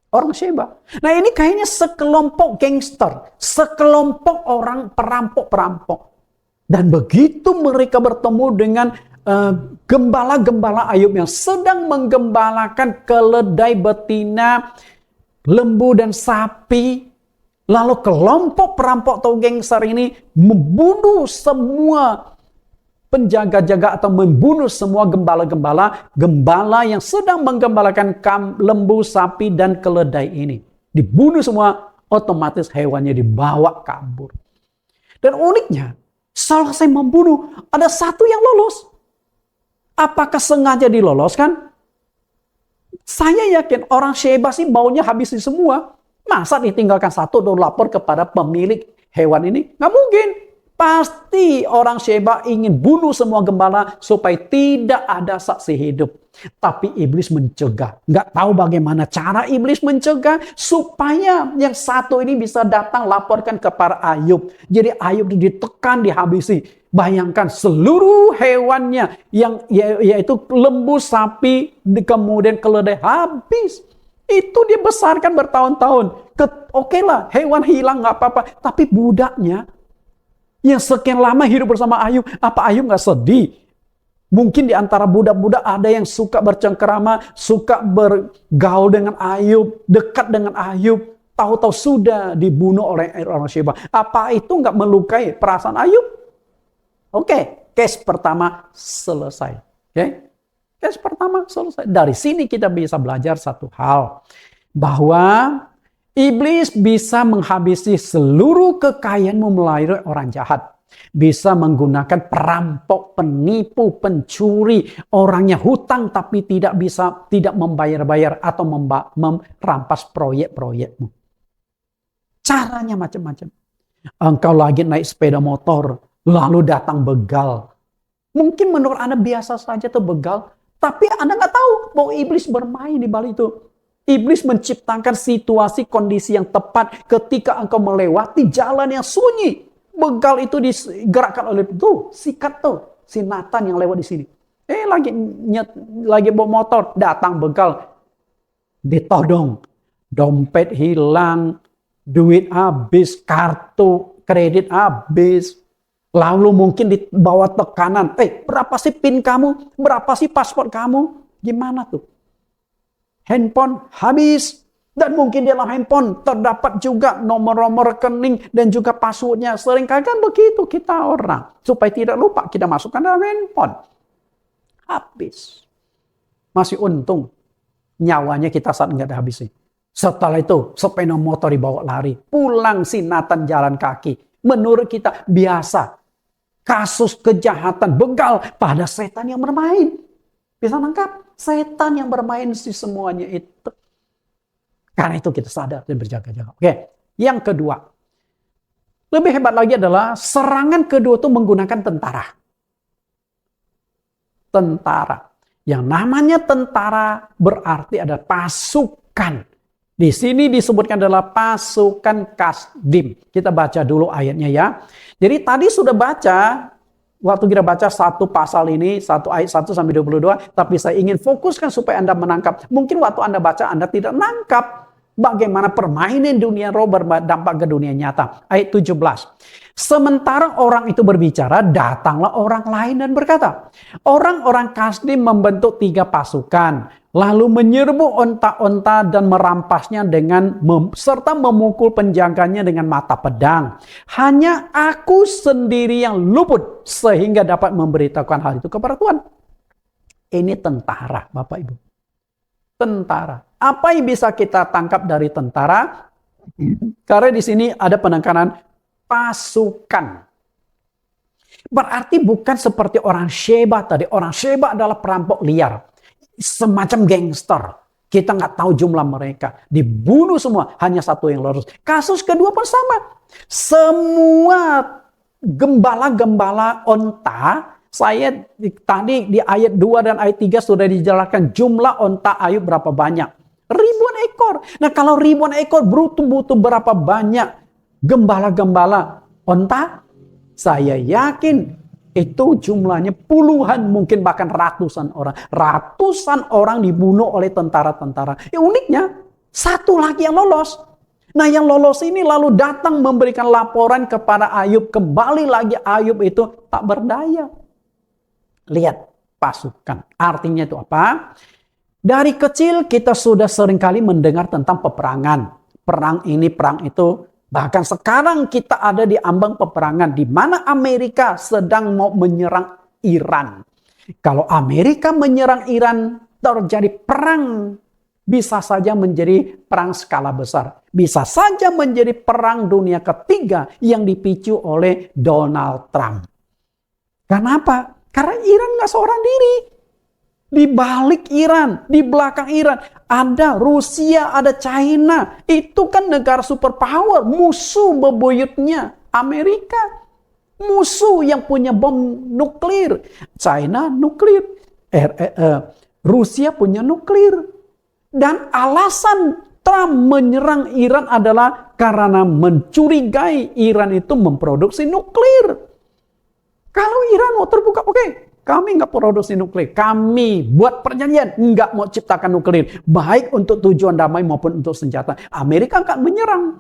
Orang Sheba. Nah ini kayaknya sekelompok gangster. Sekelompok orang perampok-perampok. Dan begitu mereka bertemu dengan gembala-gembala Ayub yang sedang menggembalakan keledai betina, lembu dan sapi. Lalu kelompok perampok atau gangster ini membunuh semua penjaga-jaga atau membunuh semua gembala yang sedang menggembalakan lembu, sapi, dan keledai ini. Dibunuh semua, otomatis hewannya dibawa kabur. Dan uniknya, selesai membunuh, ada satu yang lolos. Apakah sengaja diloloskan? Saya yakin orang Sheba sih maunya habisin semua. Masa ditinggalkan satu dan lapor kepada pemilik hewan ini? Nggak mungkin. Pasti orang Sheba ingin bunuh semua gembala supaya tidak ada saksi hidup. Tapi iblis mencegah. Nggak tahu bagaimana cara iblis mencegah supaya yang satu ini bisa datang laporkan kepada Ayub. Jadi Ayub ditekan, dihabisi. Bayangkan seluruh hewannya yang yaitu lembu, sapi, kemudian keledai habis. Itu dia besarkan bertahun-tahun. Oke lah, hewan hilang nggak apa-apa. Tapi budaknya yang sekian lama hidup bersama Ayub, apa Ayub nggak sedih? Mungkin di antara budak-budak ada yang suka bercengkerama, suka bergaul dengan Ayub, dekat dengan Ayub. Tahu-tahu sudah dibunuh oleh orang Sheba. Apa itu nggak melukai perasaan Ayub? Oke, case pertama selesai. Oke, case pertama selesai. Dari sini kita bisa belajar satu hal, bahwa iblis bisa menghabisi seluruh kekayaanmu melalui orang jahat. Bisa menggunakan perampok, penipu, pencuri, orangnya hutang tapi tidak membayar-bayar atau merampas proyek-proyekmu. Caranya macam-macam. Engkau lagi naik sepeda motor, lalu datang begal. Mungkin menurut Anda biasa saja tuh begal, tapi Anda nggak tahu bahwa iblis bermain di balik itu. Iblis menciptakan situasi kondisi yang tepat ketika engkau melewati jalan yang sunyi. Begal itu digerakkan oleh sikat tuh, si Nathan yang lewat di sini. Lagi bawa motor, datang begal. Ditodong, dompet hilang, duit habis, kartu kredit habis. Lalu mungkin di bawah tekanan, berapa sih PIN kamu? Berapa sih paspor kamu? Gimana tuh? Handphone habis. Dan mungkin di dalam handphone terdapat juga nomor-nomor rekening dan juga passwordnya. Seringkali kan begitu kita orang. Supaya tidak lupa kita masukkan dalam handphone. Habis. Masih untung nyawanya kita saat nggak ada habisnya. Setelah itu sepeda motor dibawa lari. Pulang sinatan jalan kaki. Menurut kita biasa. Kasus kejahatan begal pada setan yang bermain. Bisa nangkap? Setan yang bermain di semuanya itu. Karena itu kita sadar dan berjaga-jaga. Oke, yang kedua. Lebih hebat lagi adalah serangan kedua itu menggunakan tentara. Tentara. Yang namanya tentara berarti ada pasukan. Di sini disebutkan adalah pasukan Kasdim. Kita baca dulu ayatnya ya. Jadi tadi sudah baca, waktu kita baca satu pasal ini, satu ayat 1 sampai 22, tapi saya ingin fokuskan supaya Anda menangkap. Mungkin waktu Anda baca Anda tidak menangkap bagaimana permainan dunia roh berdampak ke dunia nyata. Ayat 17. Sementara orang itu berbicara, datanglah orang lain dan berkata, orang-orang Kasdim membentuk 3 pasukan, lalu menyerbu onta-onta dan merampasnya serta memukul penjaganya dengan mata pedang. Hanya aku sendiri yang luput sehingga dapat memberitahukan hal itu kepada Tuhan. Ini tentara, Bapak Ibu. Tentara. Apa yang bisa kita tangkap dari tentara? Karena di sini ada penekanan pasukan. Berarti bukan seperti orang Sheba tadi. Orang Sheba adalah perampok liar. Semacam gangster. Kita nggak tahu jumlah mereka. Dibunuh semua. Hanya satu yang lolos. Kasus kedua pun sama. Semua gembala-gembala onta. Saya tadi di ayat 2 dan ayat 3 sudah dijelaskan jumlah onta Ayub berapa banyak. Ribuan ekor. Nah kalau ribuan ekor butuh berapa banyak gembala-gembala onta? Saya yakin itu jumlahnya puluhan, mungkin bahkan ratusan orang. Ratusan orang dibunuh oleh tentara-tentara. Uniknya, satu lagi yang lolos. Nah yang lolos ini lalu datang memberikan laporan kepada Ayub. Kembali lagi Ayub itu tak berdaya. Lihat pasukan. Artinya itu apa? Dari kecil kita sudah seringkali mendengar tentang peperangan. Perang ini, perang itu. Bahkan sekarang kita ada di ambang peperangan. Di mana Amerika sedang mau menyerang Iran. Kalau Amerika menyerang Iran, terjadi perang. Bisa saja menjadi perang skala besar. Bisa saja menjadi perang dunia ketiga yang dipicu oleh Donald Trump. Kenapa? Karena Iran nggak seorang diri. Di balik Iran, di belakang Iran, ada Rusia, ada China. Itu kan negara superpower, musuh bebuyutnya Amerika. Musuh yang punya bom nuklir. China nuklir. Rusia punya nuklir. Dan alasan Trump menyerang Iran adalah karena mencurigai Iran itu memproduksi nuklir. Kalau Iran mau terbuka, oke. Kami nggak produksi nuklir. Kami buat perjanjian nggak mau ciptakan nuklir. Baik untuk tujuan damai maupun untuk senjata. Amerika akan menyerang.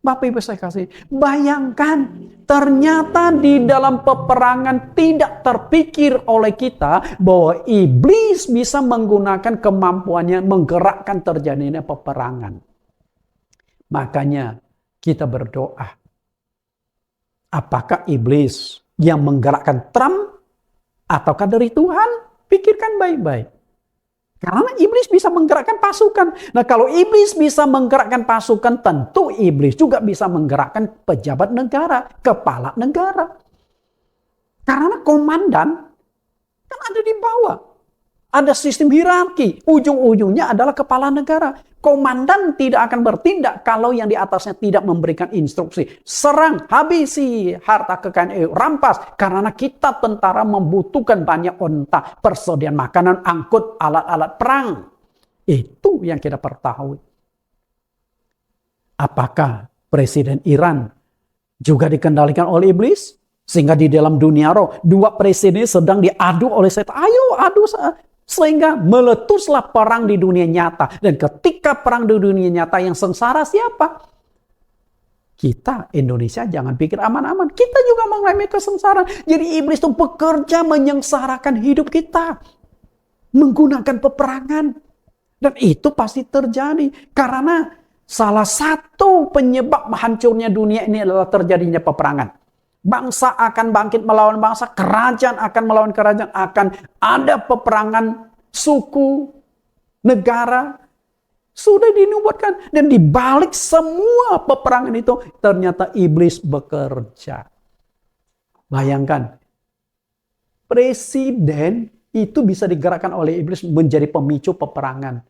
Bapak Ibu saya kasih. Bayangkan. Ternyata di dalam peperangan tidak terpikir oleh kita. Bahwa iblis bisa menggunakan kemampuannya. Menggerakkan terjadinya peperangan. Makanya kita berdoa. Apakah iblis yang menggerakkan Trump? Ataukah dari Tuhan? Pikirkan baik-baik. Karena iblis bisa menggerakkan pasukan. Nah kalau iblis bisa menggerakkan pasukan, tentu iblis juga bisa menggerakkan pejabat negara, kepala negara. Karena komandan kan ada di bawah. Ada sistem hierarki. Ujung-ujungnya adalah kepala negara. Komandan tidak akan bertindak kalau yang di atasnya tidak memberikan instruksi. Serang, habisi harta kekayaan, rampas. Karena kita tentara membutuhkan banyak onta, persediaan makanan, angkut, alat-alat perang. Itu yang kita ketahui. Apakah Presiden Iran juga dikendalikan oleh iblis? Sehingga di dalam dunia roh, dua presiden sedang diadu oleh setan. Ayo adu. Sehingga meletuslah perang di dunia nyata. Dan ketika perang di dunia nyata yang sengsara siapa? Kita Indonesia jangan pikir aman-aman. Kita juga mengalami kesengsaraan. Jadi iblis itu bekerja menyengsarakan hidup kita. Menggunakan peperangan. Dan itu pasti terjadi. Karena salah satu penyebab hancurnya dunia ini adalah terjadinya peperangan. Bangsa akan bangkit melawan bangsa. Kerajaan akan melawan kerajaan. Akan ada peperangan suku, negara. Sudah dinubuatkan. Dan di balik semua peperangan itu, ternyata iblis bekerja. Bayangkan, presiden itu bisa digerakkan oleh iblis menjadi pemicu peperangan.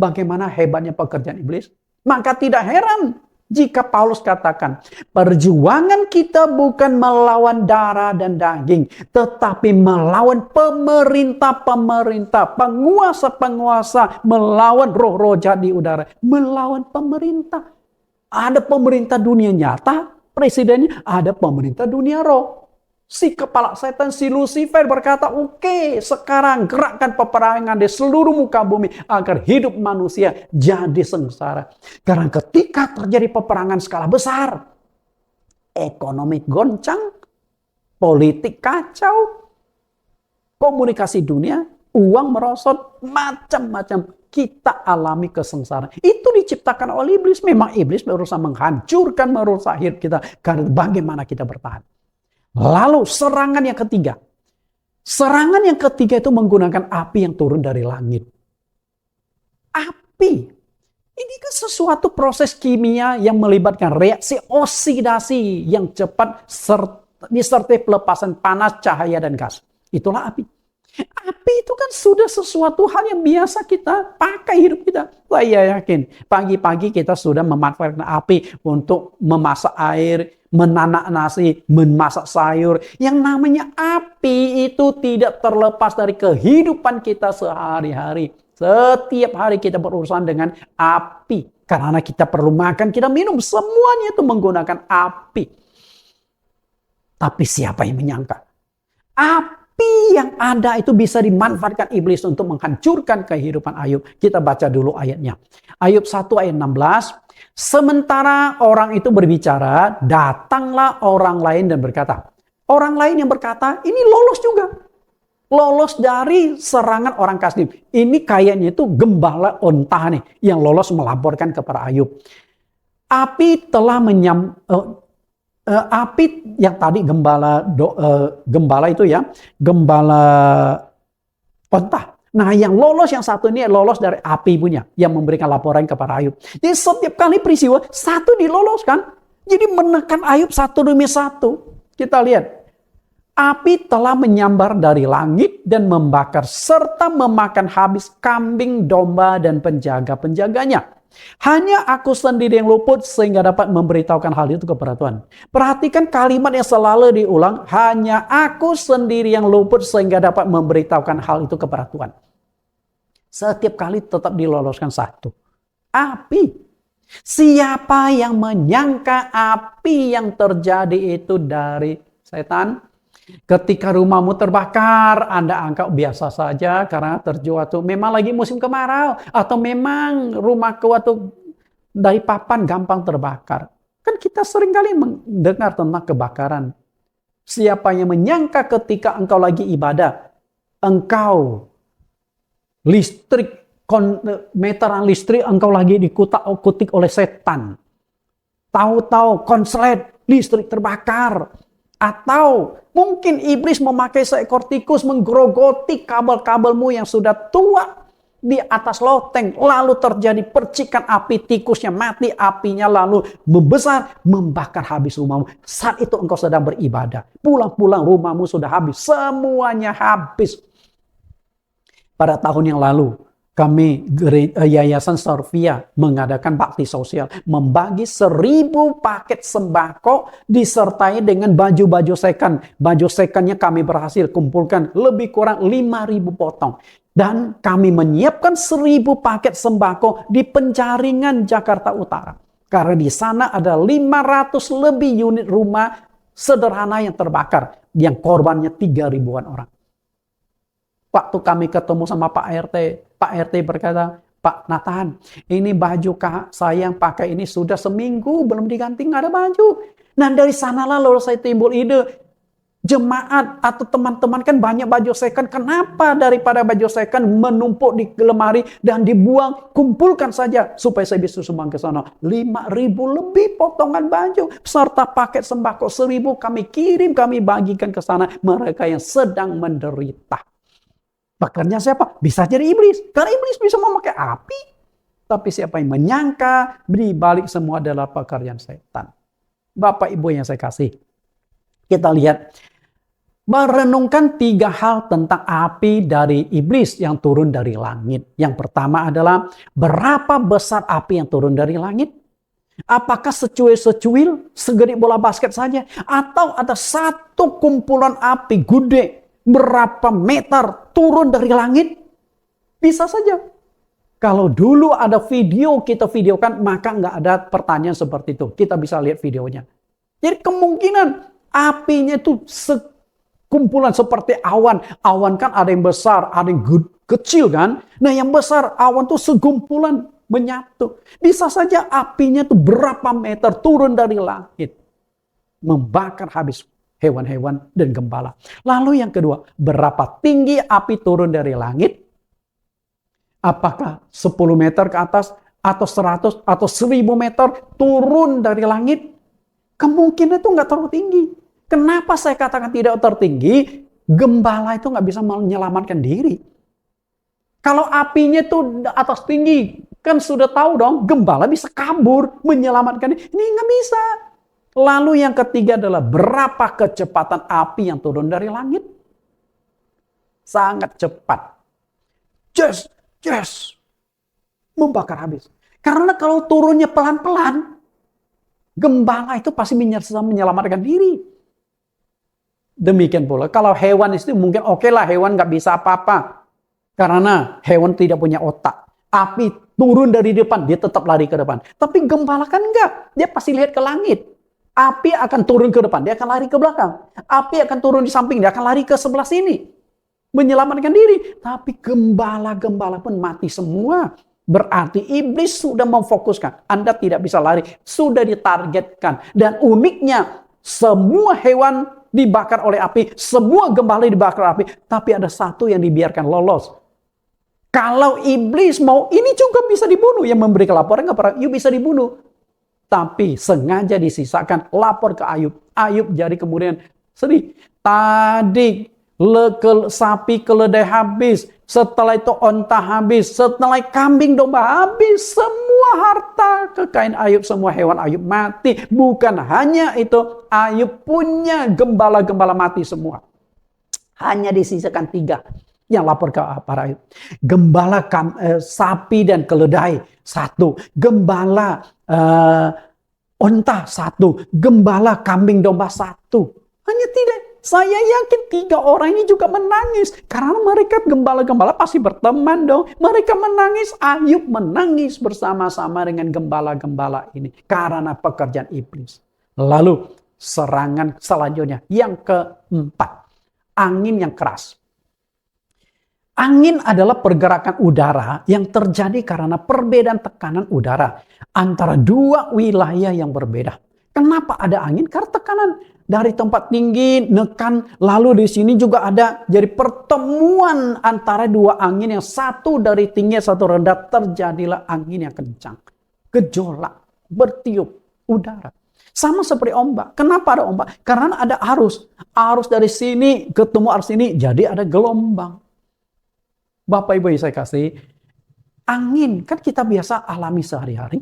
Bagaimana hebatnya pekerjaan iblis? Maka tidak heran jika Paulus katakan, perjuangan kita bukan melawan darah dan daging, tetapi melawan pemerintah-pemerintah, penguasa-penguasa, melawan roh-roh jahat di udara, melawan pemerintah. Ada pemerintah dunia nyata, presidennya, ada pemerintah dunia roh. Si kepala setan, si Lucifer berkata, oke, sekarang gerakkan peperangan di seluruh muka bumi agar hidup manusia jadi sengsara. Karena ketika terjadi peperangan skala besar, ekonomi goncang, politik kacau, komunikasi dunia, uang merosot, macam-macam. Kita alami kesengsaraan. Itu diciptakan oleh iblis. Memang iblis berusaha menghancurkan, merusak hidup kita. Karena bagaimana kita bertahan. Lalu serangan yang ketiga. Serangan yang ketiga itu menggunakan api yang turun dari langit. Api. Ini kan sesuatu proses kimia yang melibatkan reaksi oksidasi yang cepat disertai pelepasan panas, cahaya, dan gas. Itulah api. Api itu kan sudah sesuatu hal yang biasa kita pakai hidup kita. Saya yakin pagi-pagi kita sudah memanfaatkan api untuk memasak air, menanak nasi, memasak sayur. Yang namanya api itu tidak terlepas dari kehidupan kita sehari-hari. Setiap hari kita berurusan dengan api. Karena kita perlu makan, kita minum, semuanya itu menggunakan api. Tapi siapa yang menyangka? Api yang ada itu bisa dimanfaatkan iblis untuk menghancurkan kehidupan Ayub. Kita baca dulu ayatnya. Ayub 1 ayat 16. Sementara orang itu berbicara, datanglah orang lain dan berkata. Orang lain yang berkata, ini lolos juga. Lolos dari serangan orang Kasdim. Ini kayaknya itu gembala onta nih yang lolos melaporkan kepada Ayub. Api telah api yang tadi gembala itu ya, gembala onta. Nah yang lolos yang satu ini lolos dari api punya yang memberikan laporan kepada Ayub. Jadi setiap kali peristiwa satu diloloskan. Jadi menekan Ayub satu demi satu. Kita lihat. Api telah menyambar dari langit dan membakar serta memakan habis kambing, domba, dan penjaga-penjaganya. Hanya aku sendiri yang luput sehingga dapat memberitahukan hal itu kepada Tuhan. Perhatikan kalimat yang selalu diulang. Hanya aku sendiri yang luput sehingga dapat memberitahukan hal itu kepada Tuhan. Setiap kali tetap diloloskan satu. Api. Siapa yang menyangka api yang terjadi itu dari setan? Ketika rumahmu terbakar, Anda anggap biasa saja karena terjual tuh memang lagi musim kemarau atau memang rumahku atau dari papan gampang terbakar. Kan kita sering kali mendengar tentang kebakaran. Siapa yang menyangka ketika engkau lagi ibadah, engkau meteran listrik engkau lagi dikutak-kutik oleh setan. Tahu-tahu konslet listrik terbakar. Atau mungkin iblis memakai seekor tikus menggerogoti kabel-kabelmu yang sudah tua di atas loteng. Lalu terjadi percikan api, tikusnya mati, apinya lalu membesar, membakar habis rumahmu. Saat itu engkau sedang beribadah. Pulang-pulang rumahmu sudah habis. Semuanya habis. Pada tahun yang lalu, kami Yayasan Sorvia mengadakan bakti sosial. Membagi 1.000 paket sembako disertai dengan baju-baju second. Baju secondnya kami berhasil kumpulkan lebih kurang 5.000 potong. Dan kami menyiapkan 1.000 paket sembako di Penjaringan, Jakarta Utara. Karena di sana ada 500 lebih unit rumah sederhana yang terbakar. Yang korbannya 3.000-an orang. Waktu kami ketemu sama Pak RT berkata, Pak Nathan, ini baju saya yang pakai ini sudah seminggu belum diganti, nggak ada baju. Nah dari sanalah lalu saya timbul ide, jemaat atau teman-teman kan banyak baju second, kenapa daripada baju second menumpuk di lemari dan dibuang, kumpulkan saja supaya saya bisa sumbang ke sana. 5.000 lebih potongan baju serta paket sembako 1.000 kami kirim, kami bagikan ke sana mereka yang sedang menderita. Pekerjaan siapa? Bisa jadi iblis. Karena iblis bisa memakai api. Tapi siapa yang menyangka di balik semua adalah pekerjaan setan. Bapak Ibu yang saya kasih. Kita lihat. Merenungkan 3 hal tentang api dari iblis yang turun dari langit. Yang pertama adalah berapa besar api yang turun dari langit? Apakah secuil-secuil segede bola basket saja? Atau ada satu kumpulan api gede berapa meter turun dari langit? Bisa saja. Kalau dulu ada video kita videokan, maka nggak ada pertanyaan seperti itu. Kita bisa lihat videonya. Jadi kemungkinan apinya itu sekumpulan seperti awan. Awan kan ada yang besar, ada yang kecil kan. Nah yang besar awan itu segumpulan menyatu. Bisa saja apinya itu berapa meter turun dari langit. Membakar habis hewan-hewan dan gembala. Lalu yang kedua, berapa tinggi api turun dari langit? Apakah 10 meter ke atas, atau 100, atau 1.000 meter turun dari langit? Kemungkinan itu nggak terlalu tinggi. Kenapa saya katakan tidak tertinggi? Gembala itu nggak bisa menyelamatkan diri. Kalau apinya itu atas tinggi, kan sudah tahu dong, gembala bisa kabur, menyelamatkan diri. Ini nggak bisa. Lalu yang ketiga adalah berapa kecepatan api yang turun dari langit? Sangat cepat. Just. Membakar habis. Karena kalau turunnya pelan-pelan, gembala itu pasti bisa menyelamatkan diri. Demikian pula. Kalau hewan itu mungkin oke lah, hewan nggak bisa apa-apa. Karena hewan tidak punya otak. Api turun dari depan, dia tetap lari ke depan. Tapi gembala kan enggak. Dia pasti lihat ke langit. Api akan turun ke depan, dia akan lari ke belakang. Api akan turun di samping, dia akan lari ke sebelah sini. Menyelamatkan diri. Tapi gembala-gembala pun mati semua. Berarti iblis sudah memfokuskan. Anda tidak bisa lari. Sudah ditargetkan. Dan uniknya, semua hewan dibakar oleh api. Semua gembala dibakar api. Tapi ada satu yang dibiarkan lolos. Kalau iblis mau, ini juga bisa dibunuh. Yang memberi laporan kepada Ayub bisa dibunuh. Tapi sengaja disisakan, lapor ke Ayub. Ayub jadi kemudian sedih. Tadi sapi keledai habis. Setelah itu onta habis. Setelah kambing domba habis. Semua harta kekayaan Ayub, semua hewan Ayub mati. Bukan hanya itu, Ayub punya gembala-gembala mati semua. Hanya disisakan 3 yang lapor ke para Ayub. Gembala sapi dan keledai 1. Gembala onta 1. Gembala kambing domba 1. Hanya tidak. Saya yakin 3 orang ini juga menangis. Karena mereka gembala-gembala pasti berteman dong. Mereka menangis. Ayub menangis bersama-sama dengan gembala-gembala ini. Karena pekerjaan iblis. Lalu serangan selanjutnya. Yang keempat. Angin yang keras. Angin adalah pergerakan udara yang terjadi karena perbedaan tekanan udara antara 2 wilayah yang berbeda. Kenapa ada angin? Karena tekanan dari tempat tinggi, nekan, lalu di sini juga ada. Jadi pertemuan antara 2 angin yang satu dari tinggi, satu rendah, terjadilah angin yang kencang. Gejolak, bertiup udara. Sama seperti ombak. Kenapa ada ombak? Karena ada arus. Arus dari sini ketemu arus ini, jadi ada gelombang. Bapak Ibu yang saya kasih, angin kan kita biasa alami sehari-hari.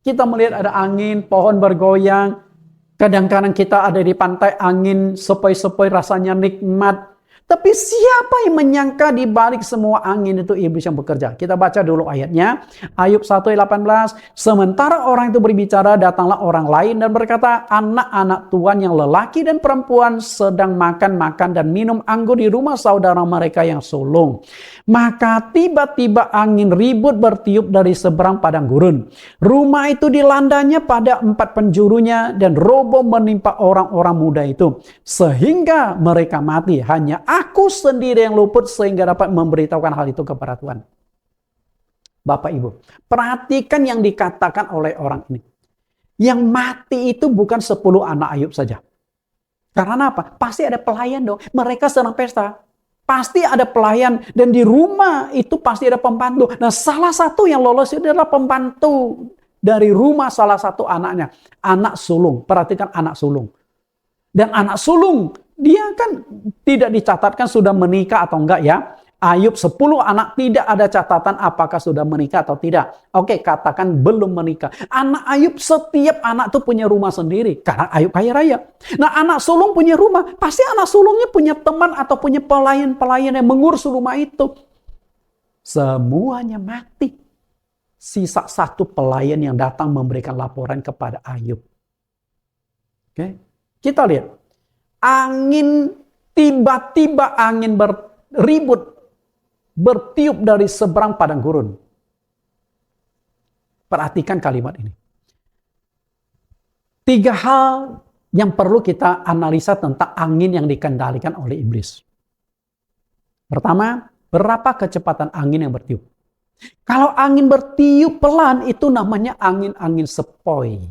Kita melihat ada angin, pohon bergoyang. Kadang-kadang kita ada di pantai, angin sepoi-sepoi rasanya nikmat. Tapi siapa yang menyangka di balik semua angin itu iblis yang bekerja? Kita baca dulu ayatnya. Ayub 1:18. Sementara orang itu berbicara, datanglah orang lain dan berkata, anak-anak tuan yang lelaki dan perempuan sedang makan dan minum anggur di rumah saudara mereka yang sulung. Maka tiba-tiba angin ribut bertiup dari seberang padang gurun. Rumah itu dilandanya pada 4 penjurunya dan roboh menimpa orang-orang muda itu. Sehingga mereka mati. Hanya aku sendiri yang luput sehingga dapat memberitahukan hal itu kepada Tuhan. Bapak Ibu, perhatikan yang dikatakan oleh orang ini. Yang mati itu bukan 10 anak Ayub saja. Karena apa? Pasti ada pelayan dong. Mereka sedang pesta. Pasti ada pelayan. Dan di rumah itu pasti ada pembantu. Nah, salah satu yang lolos itu adalah pembantu dari rumah salah satu anaknya. Anak sulung. Perhatikan anak sulung. Dan anak sulung, dia kan tidak dicatatkan sudah menikah atau enggak ya. Ayub 10 anak, tidak ada catatan apakah sudah menikah atau tidak. Oke, katakan belum menikah. Anak Ayub, setiap anak tuh punya rumah sendiri. Karena Ayub kaya raya. Nah, anak sulung punya rumah. Pasti anak sulungnya punya teman atau punya pelayan-pelayan yang mengurus rumah itu. Semuanya mati. Sisa satu pelayan yang datang memberikan laporan kepada Ayub. Oke, kita lihat. Tiba-tiba angin berribut, bertiup dari seberang padang gurun. Perhatikan kalimat ini. 3 hal yang perlu kita analisa tentang angin yang dikendalikan oleh iblis. Pertama, berapa kecepatan angin yang bertiup? Kalau angin bertiup pelan, itu namanya angin-angin sepoi.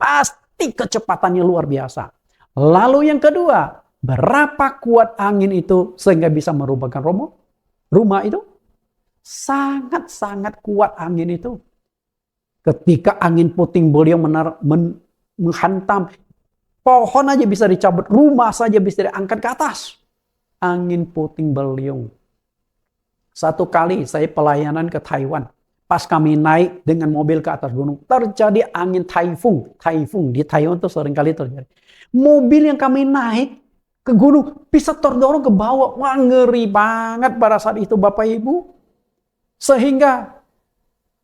Pasti kecepatannya luar biasa. Lalu yang kedua, berapa kuat angin itu sehingga bisa merubahkan rumah itu? Sangat-sangat kuat angin itu. Ketika angin puting beliung menghantam, pohon aja bisa dicabut, rumah saja bisa diangkat ke atas. Angin puting beliung. Satu kali saya pelayanan ke Taiwan. Pas kami naik dengan mobil ke atas gunung, terjadi angin taifung. Taifung di Taiwan itu seringkali terjadi. Mobil yang kami naik ke gunung bisa terdorong ke bawah. Wah, ngeri banget pada saat itu Bapak Ibu. Sehingga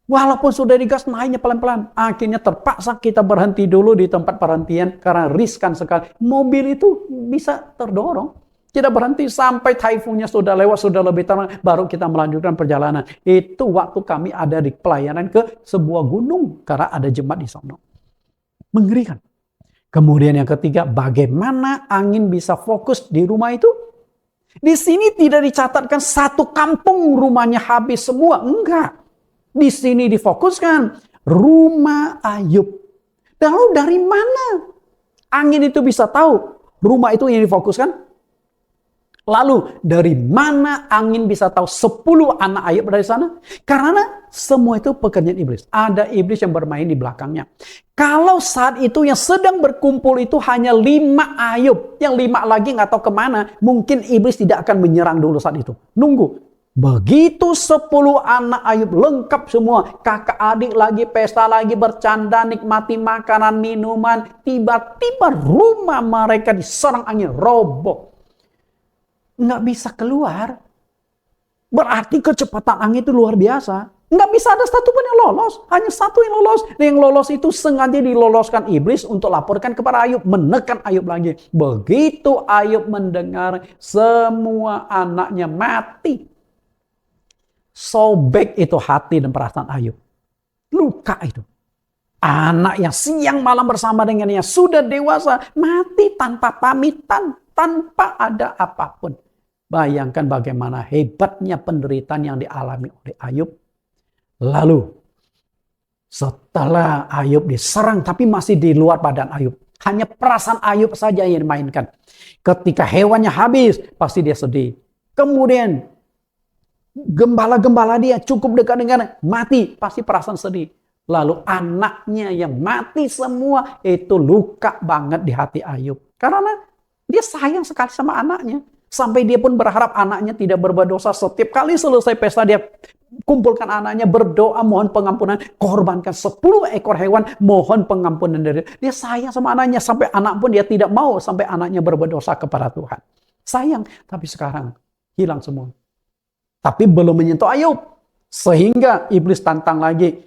walaupun sudah digas naiknya pelan-pelan, akhirnya terpaksa kita berhenti dulu di tempat perhentian karena riskan sekali. Mobil itu bisa terdorong. Kita berhenti sampai taifungnya sudah lewat, sudah lebih tenang, baru kita melanjutkan perjalanan. Itu waktu kami ada di pelayanan ke sebuah gunung karena ada jemaat di sana. Mengerikan. Kemudian yang ketiga, bagaimana angin bisa fokus di rumah itu? Di sini tidak dicatatkan satu kampung rumahnya habis semua. Enggak. Di sini difokuskan rumah Ayub. Lalu dari mana angin itu bisa tahu rumah itu yang difokuskan? Lalu dari mana angin bisa tahu 10 anak Ayub dari sana? Karena semua itu pekerjaan iblis. Ada iblis yang bermain di belakangnya. Kalau saat itu yang sedang berkumpul itu hanya 5 Ayub. Yang 5 lagi nggak tahu kemana. Mungkin iblis tidak akan menyerang dulu saat itu. Nunggu. Begitu 10 anak Ayub lengkap semua. Kakak adik lagi pesta lagi bercanda nikmati makanan minuman. Tiba-tiba rumah mereka diserang angin roboh. Nggak bisa keluar. Berarti kecepatan angin itu luar biasa. Nggak bisa ada satu pun yang lolos. Hanya satu yang lolos. Dan yang lolos itu sengaja diloloskan iblis untuk laporkan kepada Ayub. Menekan Ayub lagi. Begitu Ayub mendengar semua anaknya mati. Sobek itu hati dan perasaan Ayub. Luka itu. Anak yang siang malam bersama dengannya sudah dewasa. Mati tanpa pamitan. Tanpa ada apapun. Bayangkan bagaimana hebatnya penderitaan yang dialami oleh Ayub. Lalu setelah Ayub diserang tapi masih di luar badan Ayub. Hanya perasaan Ayub saja yang dimainkan. Ketika hewannya habis pasti dia sedih. Kemudian gembala-gembala dia cukup dekat dengan mati. Pasti perasaan sedih. Lalu anaknya yang mati semua itu luka banget di hati Ayub. Karena dia sayang sekali sama anaknya. Sampai dia pun berharap anaknya tidak berbuat dosa. Setiap kali selesai pesta dia kumpulkan anaknya, berdoa mohon pengampunan. Korbankan 10 ekor hewan, mohon pengampunan dari dia. Dia sayang sama anaknya. Sampai anak pun dia tidak mau sampai anaknya berbuat dosa kepada Tuhan. Sayang, tapi sekarang hilang semua. Tapi belum menyentuh Ayub. Sehingga iblis tantang lagi.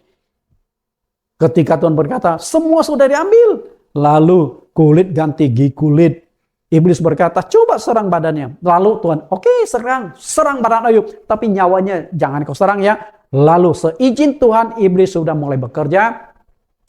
Ketika Tuhan berkata, semua sudah diambil. Lalu kulit ganti kulit. Iblis berkata, coba serang badannya. Lalu Tuhan, oke, serang badan Ayub. Tapi nyawanya jangan kau serang ya. Lalu seizin Tuhan, iblis sudah mulai bekerja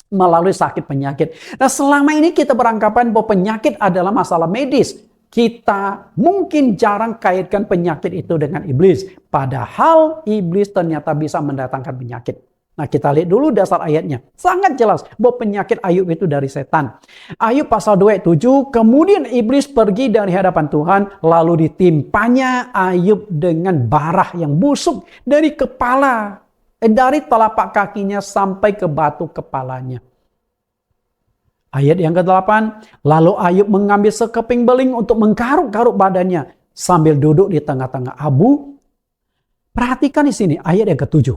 melalui sakit penyakit. Nah, selama ini kita beranggapan bahwa penyakit adalah masalah medis. Kita mungkin jarang kaitkan penyakit itu dengan iblis. Padahal iblis ternyata bisa mendatangkan penyakit. Nah, kita lihat dulu dasar ayatnya. Sangat jelas bahwa penyakit Ayub itu dari setan. Ayub pasal 2 ayat 7, kemudian iblis pergi dari hadapan Tuhan, lalu ditimpanya Ayub dengan bara yang busuk dari telapak kakinya sampai ke batu kepalanya. Ayat yang ke-8, lalu Ayub mengambil sekeping beling untuk menggaruk-garuk badannya sambil duduk di tengah-tengah abu. Perhatikan di sini ayat yang ke-7.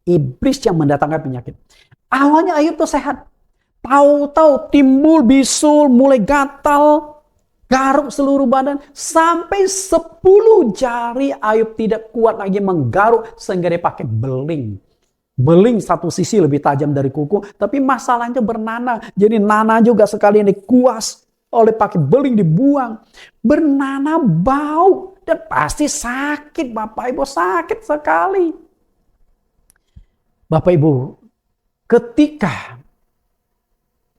Iblis yang mendatangkan penyakit. Awalnya Ayub itu sehat. Tahu-tahu timbul bisul, mulai gatal, garuk seluruh badan. Sampai 10 jari Ayub tidak kuat lagi menggaruk sehingga dia pakai beling. Beling satu sisi lebih tajam dari kuku, tapi masalahnya bernanah. Jadi nanah juga sekalian dikuas oleh pakai beling dibuang. Bernanah bau dan pasti sakit, Bapak Ibu, sakit sekali. Bapak Ibu, ketika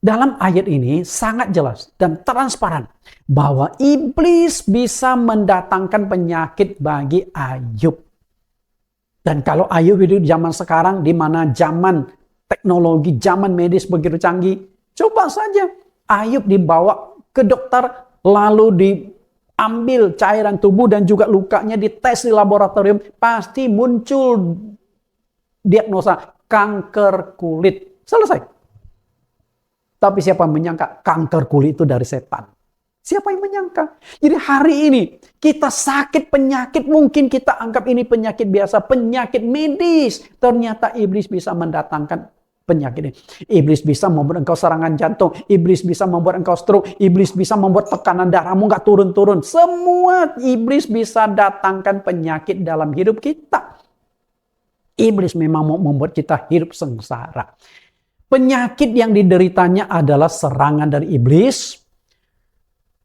dalam ayat ini sangat jelas dan transparan bahwa iblis bisa mendatangkan penyakit bagi Ayub. Dan kalau Ayub hidup di zaman sekarang, di mana zaman teknologi, zaman medis begitu canggih, coba saja Ayub dibawa ke dokter, lalu diambil cairan tubuh dan juga lukanya dites di laboratorium, pasti muncul diagnosa kanker kulit. Selesai. Tapi siapa menyangka kanker kulit itu dari setan? Siapa yang menyangka? Jadi hari ini kita sakit penyakit, mungkin kita anggap ini penyakit biasa, penyakit medis. Ternyata iblis bisa mendatangkan penyakit ini. Iblis bisa membuat engkau serangan jantung, iblis bisa membuat engkau stroke, iblis bisa membuat tekanan darahmu nggak turun-turun. Semua iblis bisa datangkan penyakit dalam hidup kita. Iblis memang mau membuat kita hidup sengsara. Penyakit yang dideritanya adalah serangan dari iblis.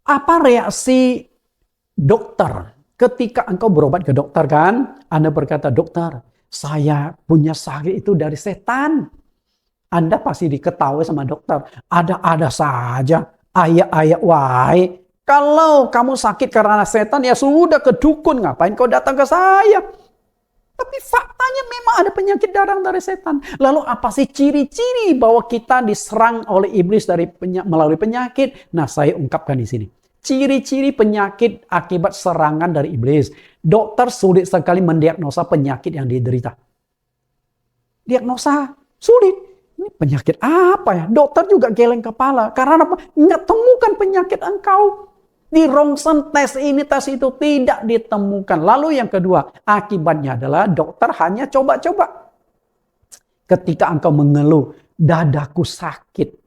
Apa reaksi dokter ketika engkau berobat ke dokter kan? Anda berkata, dokter, saya punya sakit itu dari setan. Anda pasti diketahui sama dokter. Ada-ada saja, ayak-ayak wae. Kalau kamu sakit karena setan, ya sudah ke dukun. Ngapain kau datang ke saya? Tapi faktanya memang ada penyakit datang dari setan. Lalu apa sih ciri-ciri bahwa kita diserang oleh iblis melalui penyakit? Nah, saya ungkapkan di sini. Ciri-ciri penyakit akibat serangan dari iblis. Dokter sulit sekali mendiagnosa penyakit yang diderita. Diagnosa sulit. Ini penyakit apa ya? Dokter juga geleng kepala. Karena apa? Nggak temukan penyakit engkau. Di rongsen tes ini, tes itu tidak ditemukan. Lalu yang kedua, akibatnya adalah dokter hanya coba-coba. Ketika engkau mengeluh, dadaku sakit.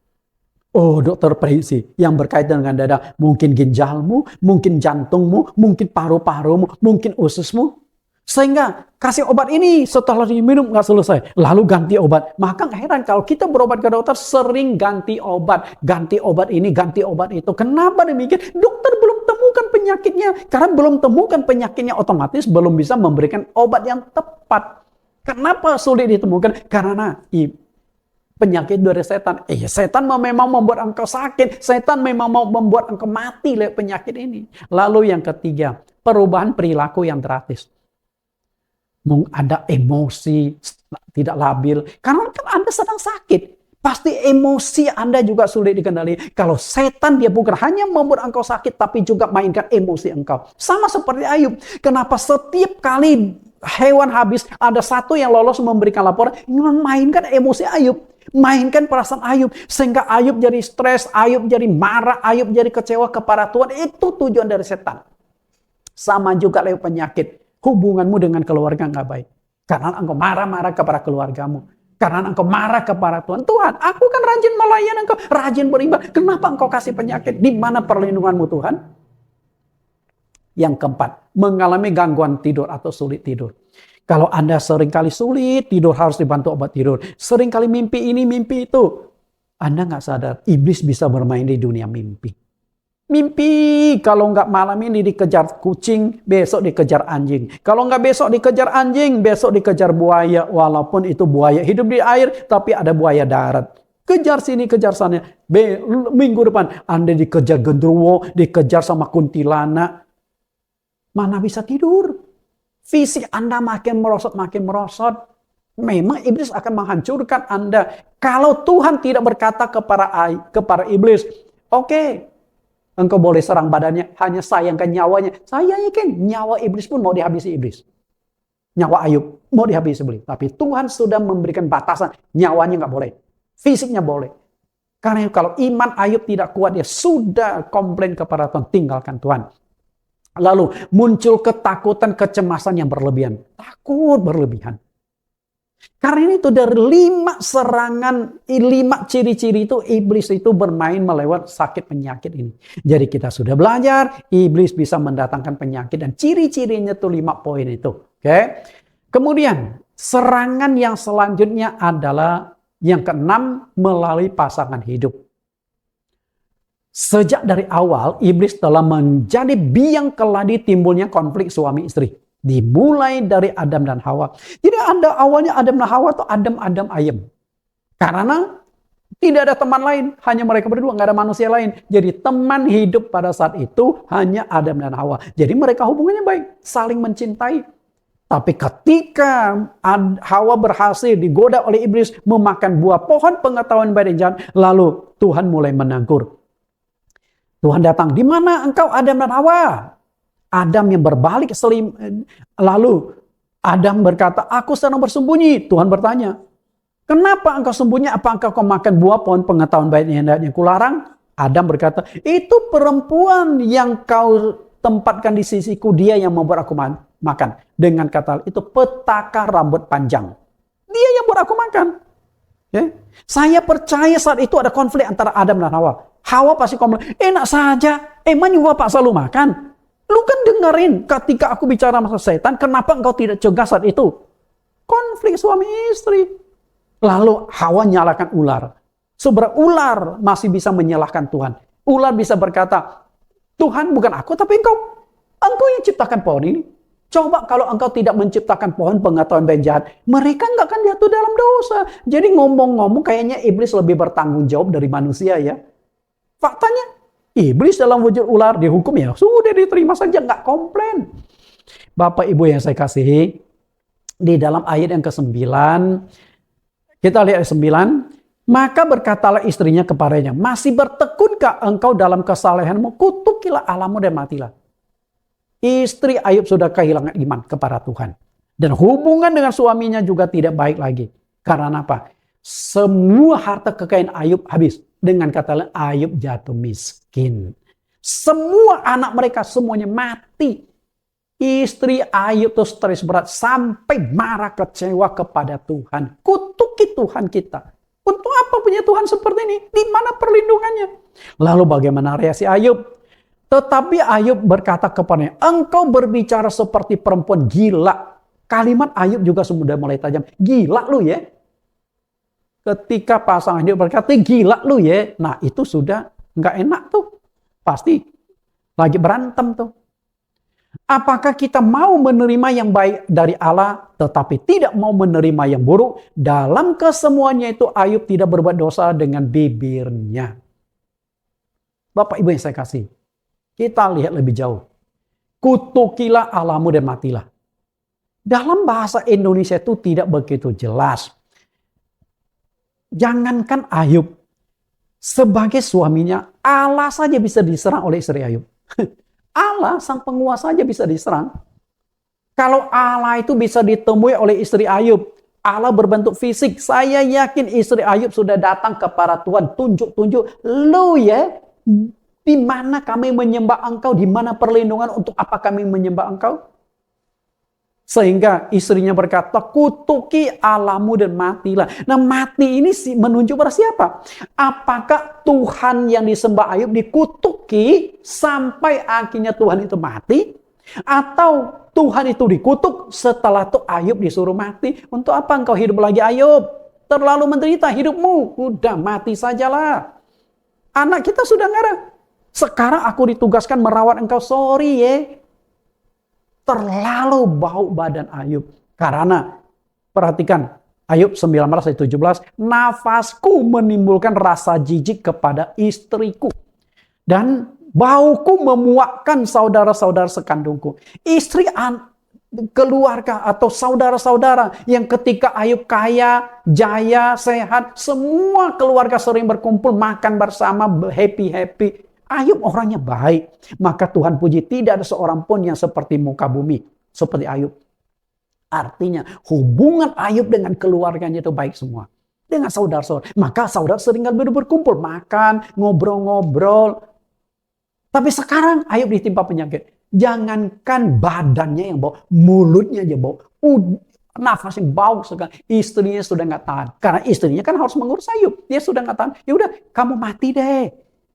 Oh, dokter prediksi yang berkaitan dengan dada. Mungkin ginjalmu, mungkin jantungmu, mungkin paru-parumu, mungkin ususmu. Sehingga kasih obat ini setelah diminum nggak selesai. Lalu ganti obat. Maka nggak heran kalau kita berobat ke dokter sering ganti obat. Ganti obat ini, ganti obat itu. Kenapa demikian? Dokter belum temukan penyakitnya. Karena belum temukan penyakitnya otomatis belum bisa memberikan obat yang tepat. Kenapa sulit ditemukan? Karena penyakit dari setan. Setan memang membuat engkau sakit. Setan memang mau membuat engkau mati lewat penyakit ini. Lalu yang ketiga, perubahan perilaku yang drastis. Ada emosi tidak labil. Karena kan Anda sedang sakit. Pasti emosi Anda juga sulit dikendali. Kalau setan dia bukan hanya membuat engkau sakit, tapi juga mainkan emosi engkau. Sama seperti Ayub. Kenapa setiap kali hewan habis, ada satu yang lolos memberikan laporan, memainkan emosi Ayub. Mainkan perasaan Ayub. Sehingga Ayub jadi stres, Ayub jadi marah, Ayub jadi kecewa kepada Tuhan. Itu tujuan dari setan. Sama juga lewat penyakit. Hubunganmu dengan keluarga nggak baik. Karena engkau marah-marah kepada keluargamu. Karena engkau marah kepada Tuhan. Tuhan, aku kan rajin melayani engkau, rajin beribadah. Kenapa engkau kasih penyakit? Di mana perlindunganmu Tuhan? Yang keempat, mengalami gangguan tidur atau sulit tidur. Kalau Anda seringkali sulit tidur, harus dibantu obat tidur. Seringkali mimpi ini, mimpi itu. Anda nggak sadar, iblis bisa bermain di dunia mimpi. Mimpi, kalau nggak malam ini dikejar kucing, besok dikejar anjing. Kalau nggak besok dikejar anjing, besok dikejar buaya. Walaupun itu buaya hidup di air, tapi ada buaya darat. Kejar sini, kejar sana. Minggu depan Anda dikejar genderuwo, dikejar sama kuntilanak. Mana bisa tidur? Fisik Anda makin merosot, makin merosot. Memang iblis akan menghancurkan Anda. Kalau Tuhan tidak berkata kepada iblis, oke, engkau boleh serang badannya, hanya sayangkan nyawanya. Saya yakin nyawa iblis pun mau dihabisi iblis. Nyawa Ayub mau dihabisi iblis. Tapi Tuhan sudah memberikan batasan, nyawanya nggak boleh. Fisiknya boleh. Karena kalau iman Ayub tidak kuat, dia sudah komplain kepada Tuhan, tinggalkan Tuhan. Lalu muncul ketakutan, kecemasan yang berlebihan. Takut berlebihan. Karena itu dari 5 serangan, 5 ciri-ciri itu iblis itu bermain melewat sakit penyakit ini. Jadi kita sudah belajar, iblis bisa mendatangkan penyakit dan ciri-cirinya itu 5 poin itu. Oke. Kemudian serangan yang selanjutnya adalah yang keenam, melalui pasangan hidup. Sejak dari awal, iblis telah menjadi biang keladi timbulnya konflik suami istri. Dimulai dari Adam dan Hawa. Jadi awalnya Adam dan Hawa itu adem-adem ayem. Karena tidak ada teman lain, hanya mereka berdua, nggak ada manusia lain. Jadi teman hidup pada saat itu hanya Adam dan Hawa. Jadi mereka hubungannya baik, saling mencintai. Tapi ketika Hawa berhasil digoda oleh iblis memakan buah pohon pengetahuan baik dan jahat, lalu Tuhan mulai menegur. Tuhan datang, di mana engkau Adam dan Hawa? Adam yang berbalik lalu Adam berkata, aku sedang bersembunyi. Tuhan bertanya, kenapa engkau sembunyi? Apa engkau makan buah pohon pengetahuan baik dan jahat yang kularang? Adam berkata, itu perempuan yang kau tempatkan di sisiku, dia yang membuat aku makan. Dengan kata itu petaka rambut panjang. Dia yang buat aku makan. Okay? Saya percaya saat itu ada konflik antara Adam dan Hawa. Hawa pasti komplain, enak saja, emang juga Pak selalu makan. Lu kan dengerin ketika aku bicara sama setan, kenapa engkau tidak cegah saat itu? Konflik suami istri. Lalu Hawa nyalakan ular. Sebenarnya ular masih bisa menyalahkan Tuhan. Ular bisa berkata, Tuhan bukan aku tapi engkau yang ciptakan pohon ini. Coba kalau engkau tidak menciptakan pohon pengetahuan baik dan jahat, mereka nggak akan jatuh dalam dosa. Jadi ngomong-ngomong kayaknya iblis lebih bertanggung jawab dari manusia ya. Faktanya, iblis dalam wujud ular dihukum ya, sudah diterima saja, nggak komplain. Bapak Ibu yang saya kasihi, di dalam ayat yang ke-9, kita lihat ayat 9, maka berkatalah istrinya kepadanya, masih bertekunkah engkau dalam kesalehanmu, kutukilah Allahmu dan matilah. Istri Ayub sudah kehilangan iman kepada Tuhan. Dan hubungan dengan suaminya juga tidak baik lagi. Karena apa? Semua harta kekayaan Ayub habis. Dengan kata lain, Ayub jatuh miskin. Semua anak mereka semuanya mati. Istri Ayub itu stres berat sampai marah kecewa kepada Tuhan. Kutuki Tuhan kita. Untuk apa punya Tuhan seperti ini? Di mana perlindungannya? Lalu bagaimana reaksi Ayub? Tetapi Ayub berkata kepadanya, engkau berbicara seperti perempuan gila. Kalimat Ayub juga sudah mulai tajam. Gila lu ya. Ketika pasangan dia berkata, gila lu ya. Nah itu sudah nggak enak tuh. Pasti lagi berantem tuh. Apakah kita mau menerima yang baik dari Allah, tetapi tidak mau menerima yang buruk? Dalam kesemuanya itu Ayub tidak berbuat dosa dengan bibirnya. Bapak Ibu yang saya kasih, kita lihat lebih jauh. Kutukilah Allahmu dan matilah. Dalam bahasa Indonesia itu tidak begitu jelas. Jangankan Ayub, sebagai suaminya, Allah saja bisa diserang oleh istri Ayub. Allah, sang penguasa saja bisa diserang. Kalau Allah itu bisa ditemui oleh istri Ayub, Allah berbentuk fisik, saya yakin istri Ayub sudah datang kepada Tuhan, tunjuk-tunjuk, lu ya, di mana kami menyembah engkau, di mana perlindungan, untuk apa kami menyembah engkau? Sehingga istrinya berkata, kutuki Allahmu dan matilah. Nah mati ini menunjuk pada siapa? Apakah Tuhan yang disembah Ayub dikutuki sampai akhirnya Tuhan itu mati? Atau Tuhan itu dikutuk setelah itu Ayub disuruh mati? Untuk apa engkau hidup lagi Ayub? Terlalu menderita hidupmu. Udah mati sajalah. Anak kita sudah nggak ada. Sekarang aku ditugaskan merawat engkau. Sorry ya. Terlalu bau badan Ayub. Karena perhatikan Ayub 19 ayat 17, nafasku menimbulkan rasa jijik kepada istriku. Dan bauku memuakkan saudara-saudara sekandungku. Istri keluarga atau saudara-saudara yang ketika Ayub kaya, jaya, sehat, semua keluarga sering berkumpul, makan bersama, happy-happy. Ayub orangnya baik. Maka Tuhan puji tidak ada seorang pun yang seperti muka bumi. Seperti Ayub. Artinya hubungan Ayub dengan keluarganya itu baik semua. Dengan saudara-saudara. Maka saudara sering berkumpul, makan, ngobrol-ngobrol. Tapi sekarang Ayub ditimpa penyakit. Jangankan badannya yang bau, mulutnya aja bau. Nafasnya bau sekali. Istrinya sudah nggak tahan. Karena istrinya kan harus mengurus Ayub. Dia sudah nggak tahan. Ya udah, kamu mati deh.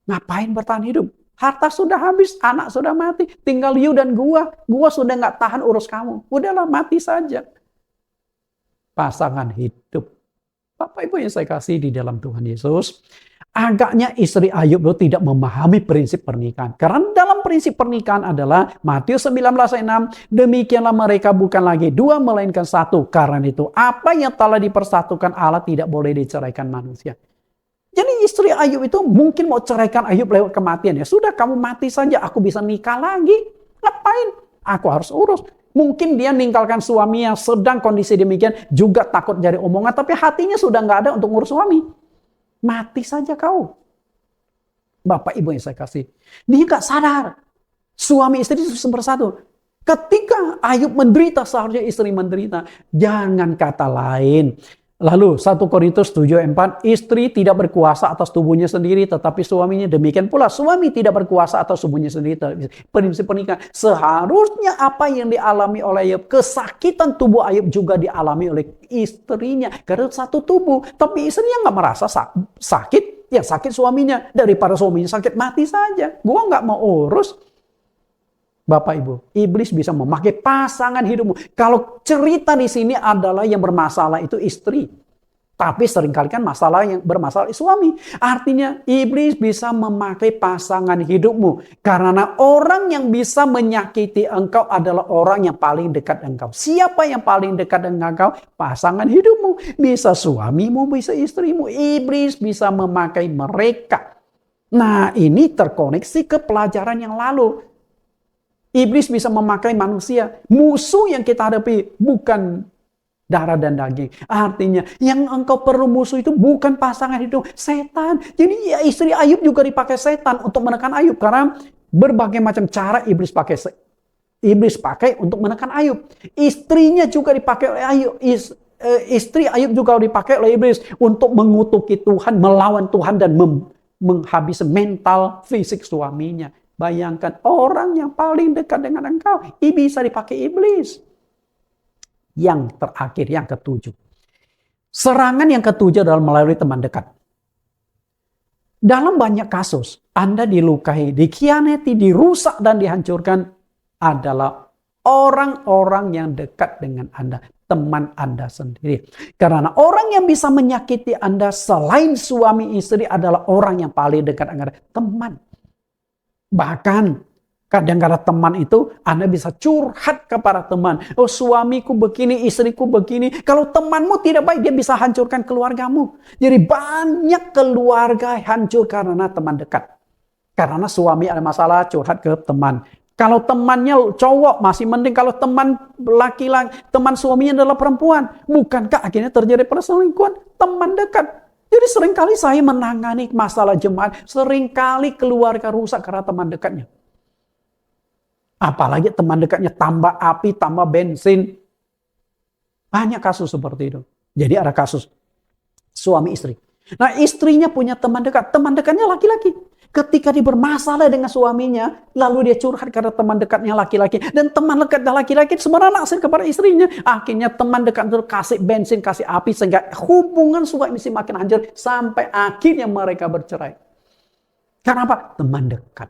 Ngapain bertahan hidup? Harta sudah habis, anak sudah mati. Tinggal you dan gua. Gua sudah nggak tahan urus kamu. Udahlah, mati saja. Pasangan hidup. Bapak Ibu yang saya kasih di dalam Tuhan Yesus. Agaknya istri Ayub itu tidak memahami prinsip pernikahan. Karena dalam prinsip pernikahan adalah Matius 19 ayat 6. Demikianlah mereka bukan lagi dua melainkan satu. Karena itu apa yang telah dipersatukan Allah tidak boleh diceraikan manusia. Jadi istri Ayub itu mungkin mau ceraikan Ayub lewat kematian. Ya sudah, kamu mati saja, aku bisa nikah lagi. Ngapain? Aku harus urus. Mungkin dia meninggalkan suami yang sedang kondisi demikian, juga takut jadi omongan, tapi hatinya sudah nggak ada untuk ngurus suami. Mati saja kau. Bapak Ibu yang saya kasih. Dia nggak sadar. Suami istri itu bersatu. Ketika Ayub menderita, seharusnya istri menderita. Jangan kata lain. Lalu 1 Korintus 7:4, istri tidak berkuasa atas tubuhnya sendiri, tetapi suaminya. Demikian pula suami tidak berkuasa atas tubuhnya sendiri. Prinsip pernikahan. Seharusnya apa yang dialami oleh Ayub, kesakitan tubuh Ayub juga dialami oleh istrinya. Karena satu tubuh, tapi istrinya nggak merasa sakit. Ya sakit suaminya. Daripada suaminya sakit, mati saja. Gua nggak mau urus. Bapak Ibu, iblis bisa memakai pasangan hidupmu. Kalau cerita di sini adalah yang bermasalah itu istri. Tapi seringkali kan masalah yang bermasalah suami. Artinya iblis bisa memakai pasangan hidupmu. Karena orang yang bisa menyakiti engkau adalah orang yang paling dekat engkau. Siapa yang paling dekat dengan engkau? Pasangan hidupmu. Bisa suamimu, bisa istrimu. Iblis bisa memakai mereka. Nah, ini terkoneksi ke pelajaran yang lalu. Iblis bisa memakai manusia. Musuh yang kita hadapi bukan darah dan daging. Artinya yang engkau perlu musuh itu bukan pasangan hidup, setan. Jadi ya, istri Ayub juga dipakai setan untuk menekan Ayub. Karena berbagai macam cara iblis pakai untuk menekan Ayub. Istrinya juga dipakai oleh Ayub. Istri Ayub juga dipakai oleh iblis untuk mengutuki Tuhan, melawan Tuhan dan menghabisi mental, fisik suaminya. Bayangkan orang yang paling dekat dengan engkau bisa dipakai iblis. Yang terakhir, yang ketujuh. Serangan yang ketujuh adalah melalui teman dekat. Dalam banyak kasus, Anda dilukai, dikhianati, dirusak dan dihancurkan adalah orang-orang yang dekat dengan Anda. Teman Anda sendiri. Karena orang yang bisa menyakiti Anda selain suami istri adalah orang yang paling dekat Anda. Teman. Bahkan kadang-kadang teman itu Anda bisa curhat kepada teman. Oh, suamiku begini, istriku begini. Kalau temanmu tidak baik, dia bisa hancurkan keluargamu. Jadi banyak keluarga hancur karena teman dekat. Karena suami ada masalah, curhat ke teman. Kalau temannya cowok masih mending, kalau teman laki-laki, teman suaminya adalah perempuan. Bukankah akhirnya terjadi perselingkuhan? Teman dekat. Jadi seringkali saya menangani masalah jemaat, seringkali keluarga rusak karena teman dekatnya. Apalagi teman dekatnya tambah api, tambah bensin. Banyak kasus seperti itu. Jadi ada kasus suami istri. Nah, istrinya punya teman dekat. Teman dekatnya laki-laki. Ketika dia bermasalah dengan suaminya, lalu dia curhat kepada teman dekatnya laki-laki. Dan teman dekatnya laki-laki sebenarnya naksir kepada istrinya. Akhirnya teman dekat itu kasih bensin, kasih api. Sehingga hubungan suami istri makin hancur. Sampai akhirnya mereka bercerai. Karena apa? Teman dekat.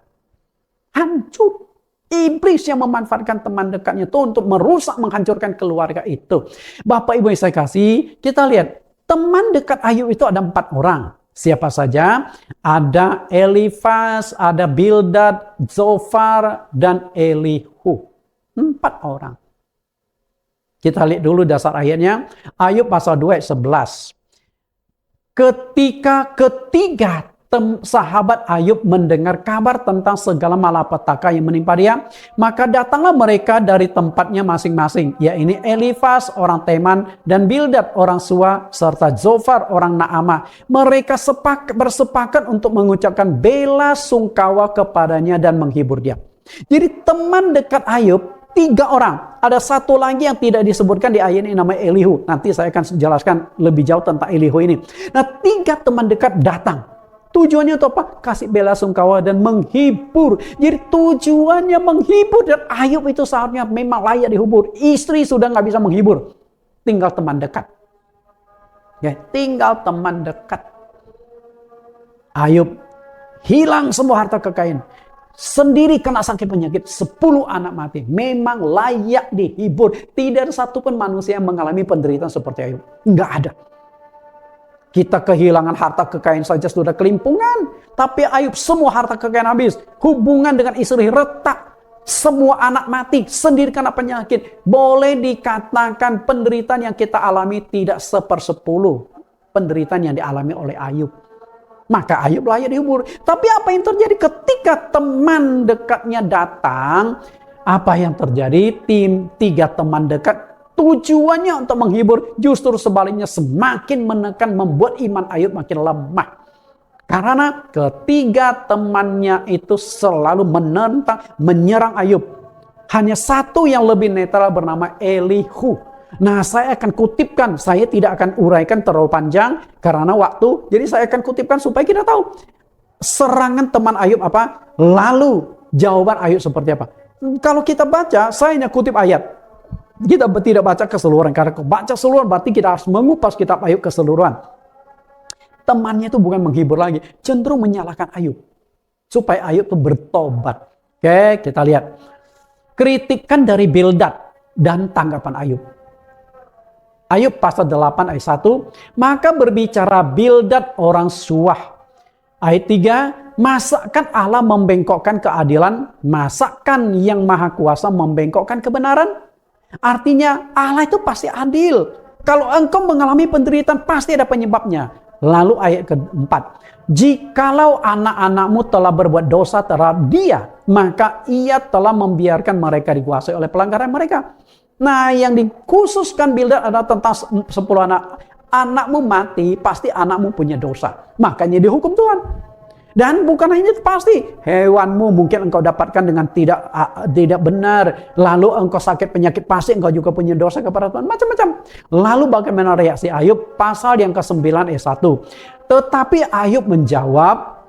Hancur. Iblis yang memanfaatkan teman dekatnya itu untuk merusak, menghancurkan keluarga itu. Bapak Ibu yang saya kasih, kita lihat. Teman dekat Ayub itu ada 4 orang. Siapa saja? Ada Elifaz, ada Bildad, Zofar, dan Elihu. 4 orang. Kita lihat dulu dasar ayatnya. Ayub pasal 2 ayat 11. Ketika ketiga sahabat Ayub mendengar kabar tentang segala malapetaka yang menimpa dia, maka datanglah mereka dari tempatnya masing-masing, yaitu Elifas orang Teman dan Bildad orang Sua serta Zofar orang Naamah. Mereka bersepakat untuk mengucapkan bela sungkawa kepadanya dan menghibur dia. Jadi teman dekat Ayub 3 orang. Ada satu lagi yang tidak disebutkan di ayat ini, namanya Elihu. Nanti saya akan jelaskan lebih jauh tentang Elihu ini. Nah, 3 teman dekat datang. Tujuannya itu apa? Kasih bela sungkawa dan menghibur. Jadi tujuannya menghibur, dan Ayub itu seharusnya memang layak dihibur. Istri sudah nggak bisa menghibur. Tinggal teman dekat. Ya, tinggal teman dekat. Ayub hilang semua harta kekayaan. Sendiri kena sakit penyakit, 10 anak mati. Memang layak dihibur. Tidak ada satupun manusia yang mengalami penderitaan seperti Ayub. Nggak ada. Kita kehilangan harta kekayaan saja sudah kelimpungan. Tapi Ayub semua harta kekayaan habis. Hubungan dengan istri retak. Semua anak mati. Sendiri kena penyakit. Boleh dikatakan penderitaan yang kita alami tidak 1/10 penderitaan yang dialami oleh Ayub. Maka Ayub layak dihibur. Tapi apa yang terjadi ketika teman dekatnya datang? Apa yang terjadi? 3 teman dekat tujuannya untuk menghibur, justru sebaliknya semakin menekan, membuat iman Ayub makin lemah. Karena ketiga temannya itu selalu menentang, menyerang Ayub. Hanya satu yang lebih netral bernama Elihu. Nah, saya akan kutipkan, saya tidak akan uraikan terlalu panjang karena waktu. Jadi saya akan kutipkan supaya kita tahu serangan teman Ayub apa, lalu jawaban Ayub seperti apa. Kalau kita baca, saya hanya kutip ayat. Kita tidak baca keseluruhan, karena kalau baca keseluruhan berarti kita harus mengupas kitab Ayub keseluruhan. Temannya itu bukan menghibur lagi, cenderung menyalahkan Ayub supaya Ayub itu bertobat. Oke, kita lihat kritikan dari Bildad dan tanggapan Ayub. Ayub pasal 8 ayat 1. Maka berbicara Bildad orang Suah. Ayat 3. Masakan Allah membengkokkan keadilan? Masakan yang maha kuasa membengkokkan kebenaran? Artinya Allah itu pasti adil. Kalau engkau mengalami penderitaan pasti ada penyebabnya. Lalu ayat keempat. Jikalau anak-anakmu telah berbuat dosa terhadap dia, maka ia telah membiarkan mereka dikuasai oleh pelanggaran mereka. Nah, yang dikhususkan Bildad adalah tentang 10 anak. Anakmu mati, pasti anakmu punya dosa. Makanya dihukum Tuhan. Dan bukan hanya itu, pasti hewanmu mungkin engkau dapatkan dengan tidak benar. Lalu engkau sakit penyakit, pasti engkau juga punya dosa kepada Tuhan. Macam-macam. Lalu bagaimana reaksi Ayub? Pasal yang ke-9 ayat 1. Tetapi Ayub menjawab,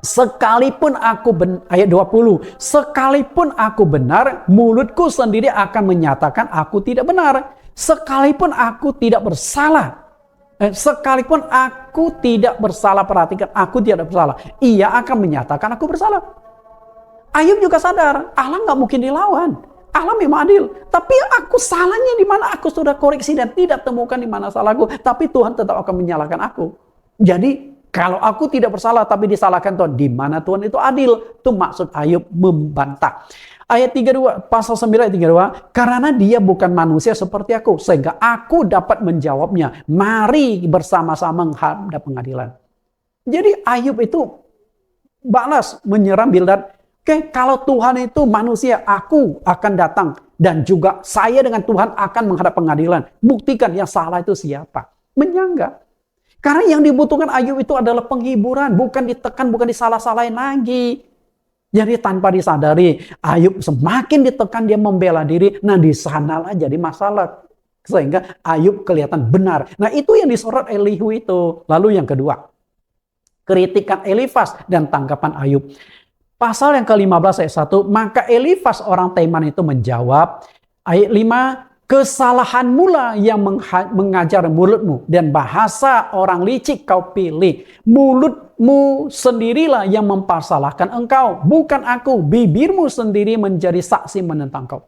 sekalipun aku ayat 20, sekalipun aku benar, mulutku sendiri akan menyatakan aku tidak benar. Sekalipun aku tidak bersalah, sekalipun aku tidak bersalah, perhatikan, aku tidak bersalah, ia akan menyatakan aku bersalah. Ayub juga sadar, Allah nggak mungkin dilawan. Allah memang adil, tapi aku salahnya di mana? Aku sudah koreksi dan tidak temukan di mana salahku, tapi Tuhan tetap akan menyalahkan aku. Jadi kalau aku tidak bersalah tapi disalahkan Tuhan, di mana Tuhan itu adil? Itu maksud Ayub membantah. Ayat 32, pasal 9 ayat 32, karena dia bukan manusia seperti aku, sehingga aku dapat menjawabnya. Mari bersama-sama menghadap pengadilan. Jadi Ayub itu balas menyerang Bildad. Oke, kalau Tuhan itu manusia, aku akan datang. Dan juga saya dengan Tuhan akan menghadap pengadilan. Buktikan yang salah itu siapa. Menyanggah. Karena yang dibutuhkan Ayub itu adalah penghiburan, bukan ditekan, bukan disalah-salahin lagi. Jadi tanpa disadari, Ayub semakin ditekan dia membela diri, nah di sanalah jadi masalah. Sehingga Ayub kelihatan benar. Nah itu yang disorot Elihu itu. Lalu yang kedua, kritikan Elifas dan tanggapan Ayub. Pasal yang ke-15 ayat 1, maka Elifas orang Teman itu menjawab, ayat 5, kesalahan mula yang mengajar mulutmu dan bahasa orang licik kau pilih. Mulutmu sendirilah yang mempersalahkan engkau, bukan aku. Bibirmu sendiri menjadi saksi menentang kau.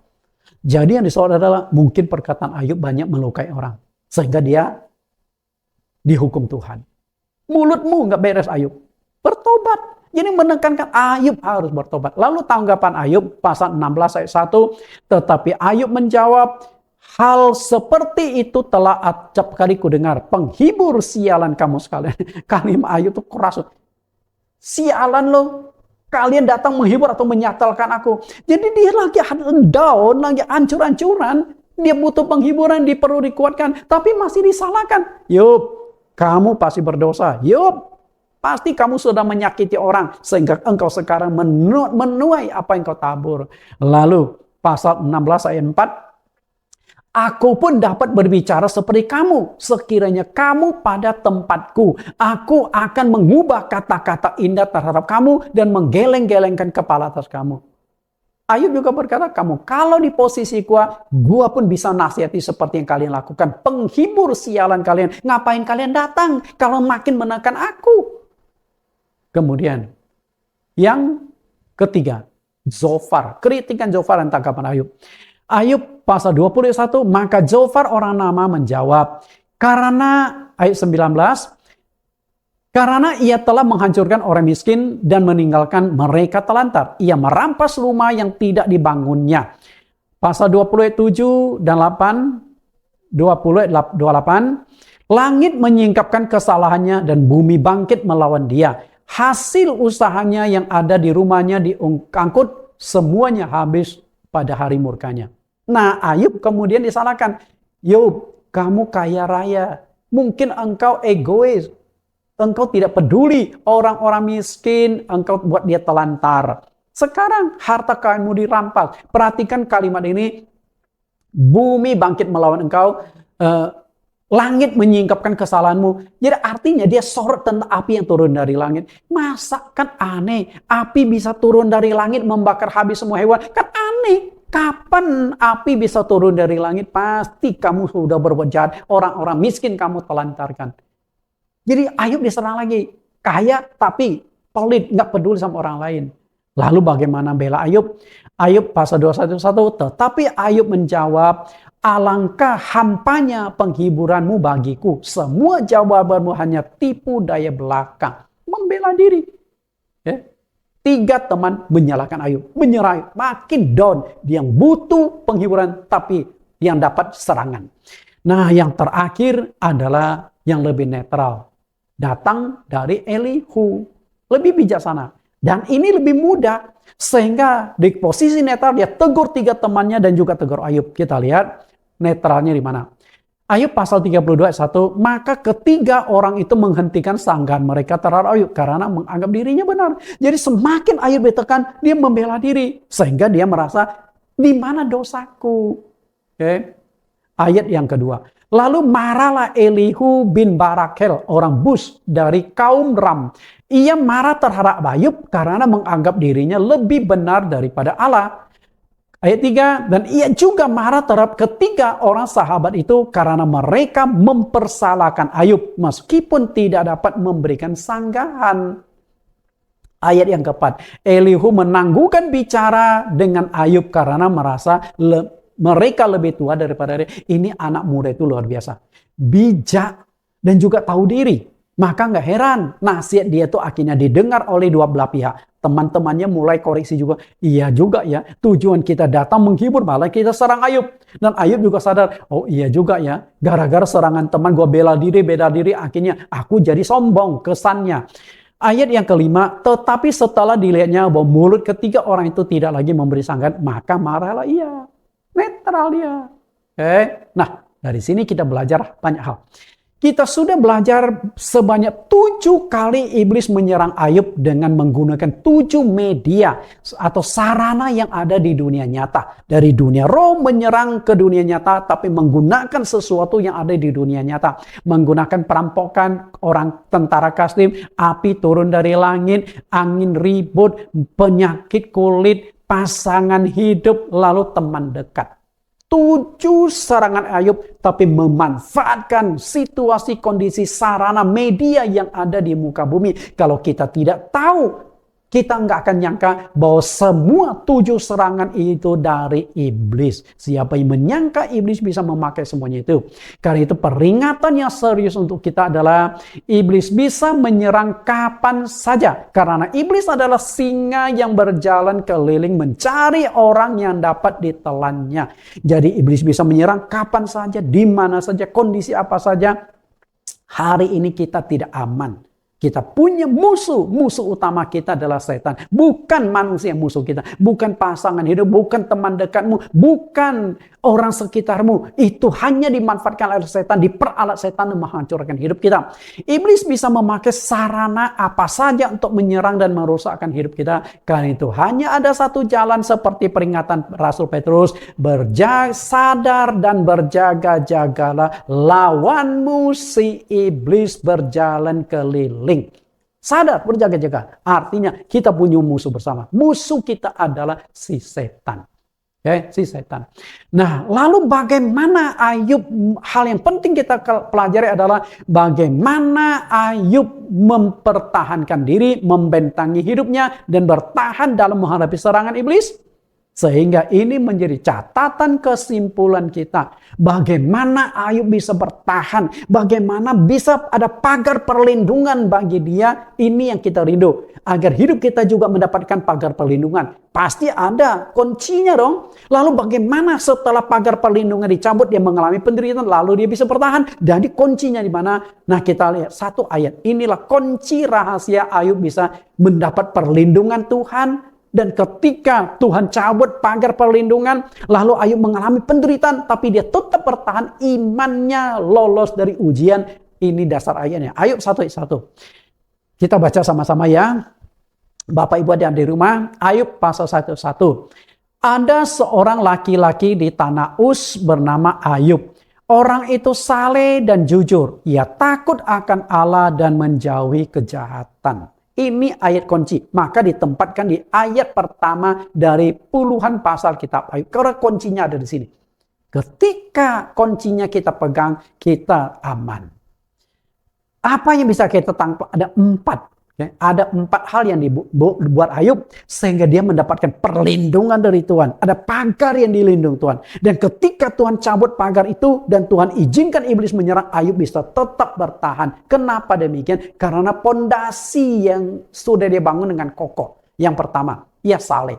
Jadi yang disorot adalah mungkin perkataan Ayub banyak melukai orang. Sehingga dia dihukum Tuhan. Mulutmu nggak beres Ayub. Bertobat. Jadi menekankan Ayub harus bertobat. Lalu tanggapan Ayub pasal 16 ayat 1. Tetapi Ayub menjawab, Hal seperti itu telah acap kali ku dengar. Penghibur sialan kamu sekalian. Kalimat Ayub itu keras. Sialan lo. Kalian datang menghibur atau menyatalkan aku. Jadi dia lagi down, lagi hancur-hancuran. Dia butuh penghiburan, dia perlu dikuatkan. Tapi masih disalahkan. Yub, kamu pasti berdosa. Yub, pasti kamu sudah menyakiti orang. Sehingga engkau sekarang menuai apa yang kau tabur. Lalu pasal 16 ayat 4. Aku pun dapat berbicara seperti kamu. Sekiranya kamu pada tempatku, aku akan mengubah kata-kata indah terhadap kamu dan menggeleng-gelengkan kepala atas kamu. Ayub juga berkata, kamu kalau di posisi gua pun bisa nasihati seperti yang kalian lakukan. Penghibur sialan kalian. Ngapain kalian datang kalau makin menekan aku? Kemudian, yang ketiga, Zofar. Kritikan Zofar dan tanggapan Ayub. Ayub pasal 21, maka Zofar orang nama menjawab, karena ayat 19, karena ia telah menghancurkan orang miskin dan meninggalkan mereka telantar. Ia merampas rumah yang tidak dibangunnya. Pasal 20 ayat 7 dan 8, 20 ayat 28, langit menyingkapkan kesalahannya dan bumi bangkit melawan dia. Hasil usahanya yang ada di rumahnya diangkut, semuanya habis pada hari murkanya. Nah, Ayub kemudian disalahkan. Yub, kamu kaya raya. Mungkin engkau egois. Engkau tidak peduli orang-orang miskin. Engkau buat dia telantar. Sekarang harta kamu dirampas. Perhatikan kalimat ini. Bumi bangkit melawan engkau. Langit menyingkapkan kesalahanmu. Jadi artinya dia sorot tentang api yang turun dari langit. Masa kan aneh. Api bisa turun dari langit membakar habis semua hewan. Kan aneh. Kapan api bisa turun dari langit? Pasti kamu sudah berbuat jahat. Orang-orang miskin kamu telantarkan. Jadi Ayub diserang lagi. Kaya tapi pelit. Nggak peduli sama orang lain. Lalu bagaimana bela Ayub? Ayub pasal 21. Tetapi Ayub menjawab, alangkah hampanya penghiburanmu bagiku. Semua jawabanmu hanya tipu daya belaka. Membela diri. Ya. 3 teman menyalahkan Ayub. Menyerah. Makin down. Dia yang butuh penghiburan. Tapi yang dapat serangan. Nah yang terakhir adalah yang lebih netral. Datang dari Elihu. Lebih bijaksana. Dan ini lebih mudah. Sehingga di posisi netral dia tegur 3 temannya dan juga tegur Ayub. Kita lihat netralnya di mana. Ayub pasal 32 ayat 1, maka ketiga orang itu menghentikan sanggahan mereka terhadap Ayub karena menganggap dirinya benar. Jadi semakin Ayub ditekan, dia membela diri sehingga dia merasa di mana dosaku. Okay. Ayat yang kedua. Lalu marahlah Elihu bin Barakel, orang Bus dari kaum Ram. Ia marah terhadap Ayub karena menganggap dirinya lebih benar daripada Allah. Ayat 3, dan ia juga marah terhadap ketiga orang sahabat itu karena mereka mempersalahkan Ayub meskipun tidak dapat memberikan sanggahan. Ayat yang keempat, Elihu menangguhkan bicara dengan Ayub karena merasa mereka lebih tua daripada dia. Ini anak muda itu luar biasa. Bijak dan juga tahu diri. Maka nggak heran nasihat dia tuh akhirnya didengar oleh dua belah pihak. Teman-temannya mulai koreksi juga. Iya juga ya, tujuan kita datang menghibur malah kita serang Ayub. Dan Ayub juga sadar, oh iya juga ya, gara-gara serangan teman gue bela diri, akhirnya aku jadi sombong kesannya. Ayat yang kelima, tetapi setelah dilihatnya bahwa mulut ketiga orang itu tidak lagi memberi sanggahan, maka marahlah ia. Netral dia. Oke. Nah, dari sini kita belajar banyak hal. Kita sudah belajar sebanyak 7 kali iblis menyerang Ayub dengan menggunakan 7 media atau sarana yang ada di dunia nyata. Dari dunia roh menyerang ke dunia nyata, tapi menggunakan sesuatu yang ada di dunia nyata. Menggunakan perampokan orang tentara Kasdim, api turun dari langit, angin ribut, penyakit kulit, pasangan hidup, lalu teman dekat. 7 serangan Ayub, tapi memanfaatkan situasi, kondisi, sarana, media yang ada di muka bumi. Kalau kita tidak tahu Kita nggak akan nyangka bahwa semua 7 serangan itu dari iblis. Siapa yang menyangka iblis bisa memakai semuanya itu? Karena itu peringatan yang serius untuk kita adalah iblis bisa menyerang kapan saja. Karena iblis adalah singa yang berjalan keliling mencari orang yang dapat ditelannya. Jadi iblis bisa menyerang kapan saja, di mana saja, kondisi apa saja. Hari ini kita tidak aman. Kita punya musuh. Musuh utama kita adalah setan. Bukan manusia musuh kita. Bukan pasangan hidup. Bukan teman dekatmu. Bukan orang sekitarmu. Itu hanya dimanfaatkan oleh setan. Diperalat setan dan menghancurkan hidup kita. Iblis bisa memakai sarana apa saja untuk menyerang dan merusakkan hidup kita. Karena itu hanya ada satu jalan seperti peringatan Rasul Petrus. Sadar dan berjaga-jagalah. Lawanmu si iblis berjalan keliling. Sadar, berjaga-jaga. Artinya kita punya musuh bersama. Musuh kita adalah si setan. Si setan. Nah, lalu bagaimana Ayub? Hal yang penting kita pelajari adalah bagaimana Ayub mempertahankan diri, membentangi hidupnya, dan bertahan dalam menghadapi serangan iblis. Sehingga ini menjadi catatan kesimpulan kita. Bagaimana Ayub bisa bertahan. Bagaimana bisa ada pagar perlindungan bagi dia. Ini yang kita rindu. Agar hidup kita juga mendapatkan pagar perlindungan. Pasti ada kuncinya dong. Lalu bagaimana setelah pagar perlindungan dicabut dia mengalami penderitaan. Lalu dia bisa bertahan. Jadi kuncinya di mana? Nah, kita lihat satu ayat. Inilah kunci rahasia Ayub bisa mendapat perlindungan Tuhan. Dan ketika Tuhan cabut pagar perlindungan, lalu Ayub mengalami penderitaan, tapi dia tetap bertahan, imannya lolos dari ujian. Ini dasar ayatnya. Ayub 1:1. Kita baca sama-sama ya. Bapak Ibu ada di rumah, Ayub pasal 1:1. Ada seorang laki-laki di tanah Uz bernama Ayub. Orang itu saleh dan jujur. Ia takut akan Allah dan menjauhi kejahatan. Ini ayat kunci. Maka ditempatkan di ayat pertama dari puluhan pasal kitab Ayub. Karena kuncinya ada di sini. Ketika kuncinya kita pegang, kita aman. Apa yang bisa kita tangkap? Ada 4. Ada 4 hal yang dibuat Ayub sehingga dia mendapatkan perlindungan dari Tuhan. Ada pagar yang dilindungi Tuhan. Dan ketika Tuhan cabut pagar itu dan Tuhan izinkan iblis menyerang, Ayub bisa tetap bertahan. Kenapa demikian? Karena pondasi yang sudah dia bangun dengan kokoh. Yang pertama, ia saleh.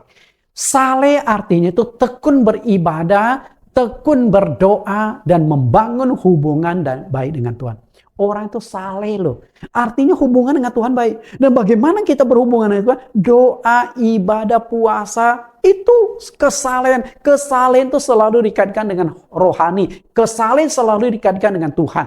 Saleh artinya itu tekun beribadah, tekun berdoa, dan membangun hubungan dan baik dengan Tuhan. Orang itu saleh loh. Artinya hubungan dengan Tuhan baik. Dan bagaimana kita berhubungan dengan Tuhan? Doa, ibadah, puasa. Itu kesalehan. Kesalehan itu selalu dikaitkan dengan rohani. Kesalehan selalu dikaitkan dengan Tuhan.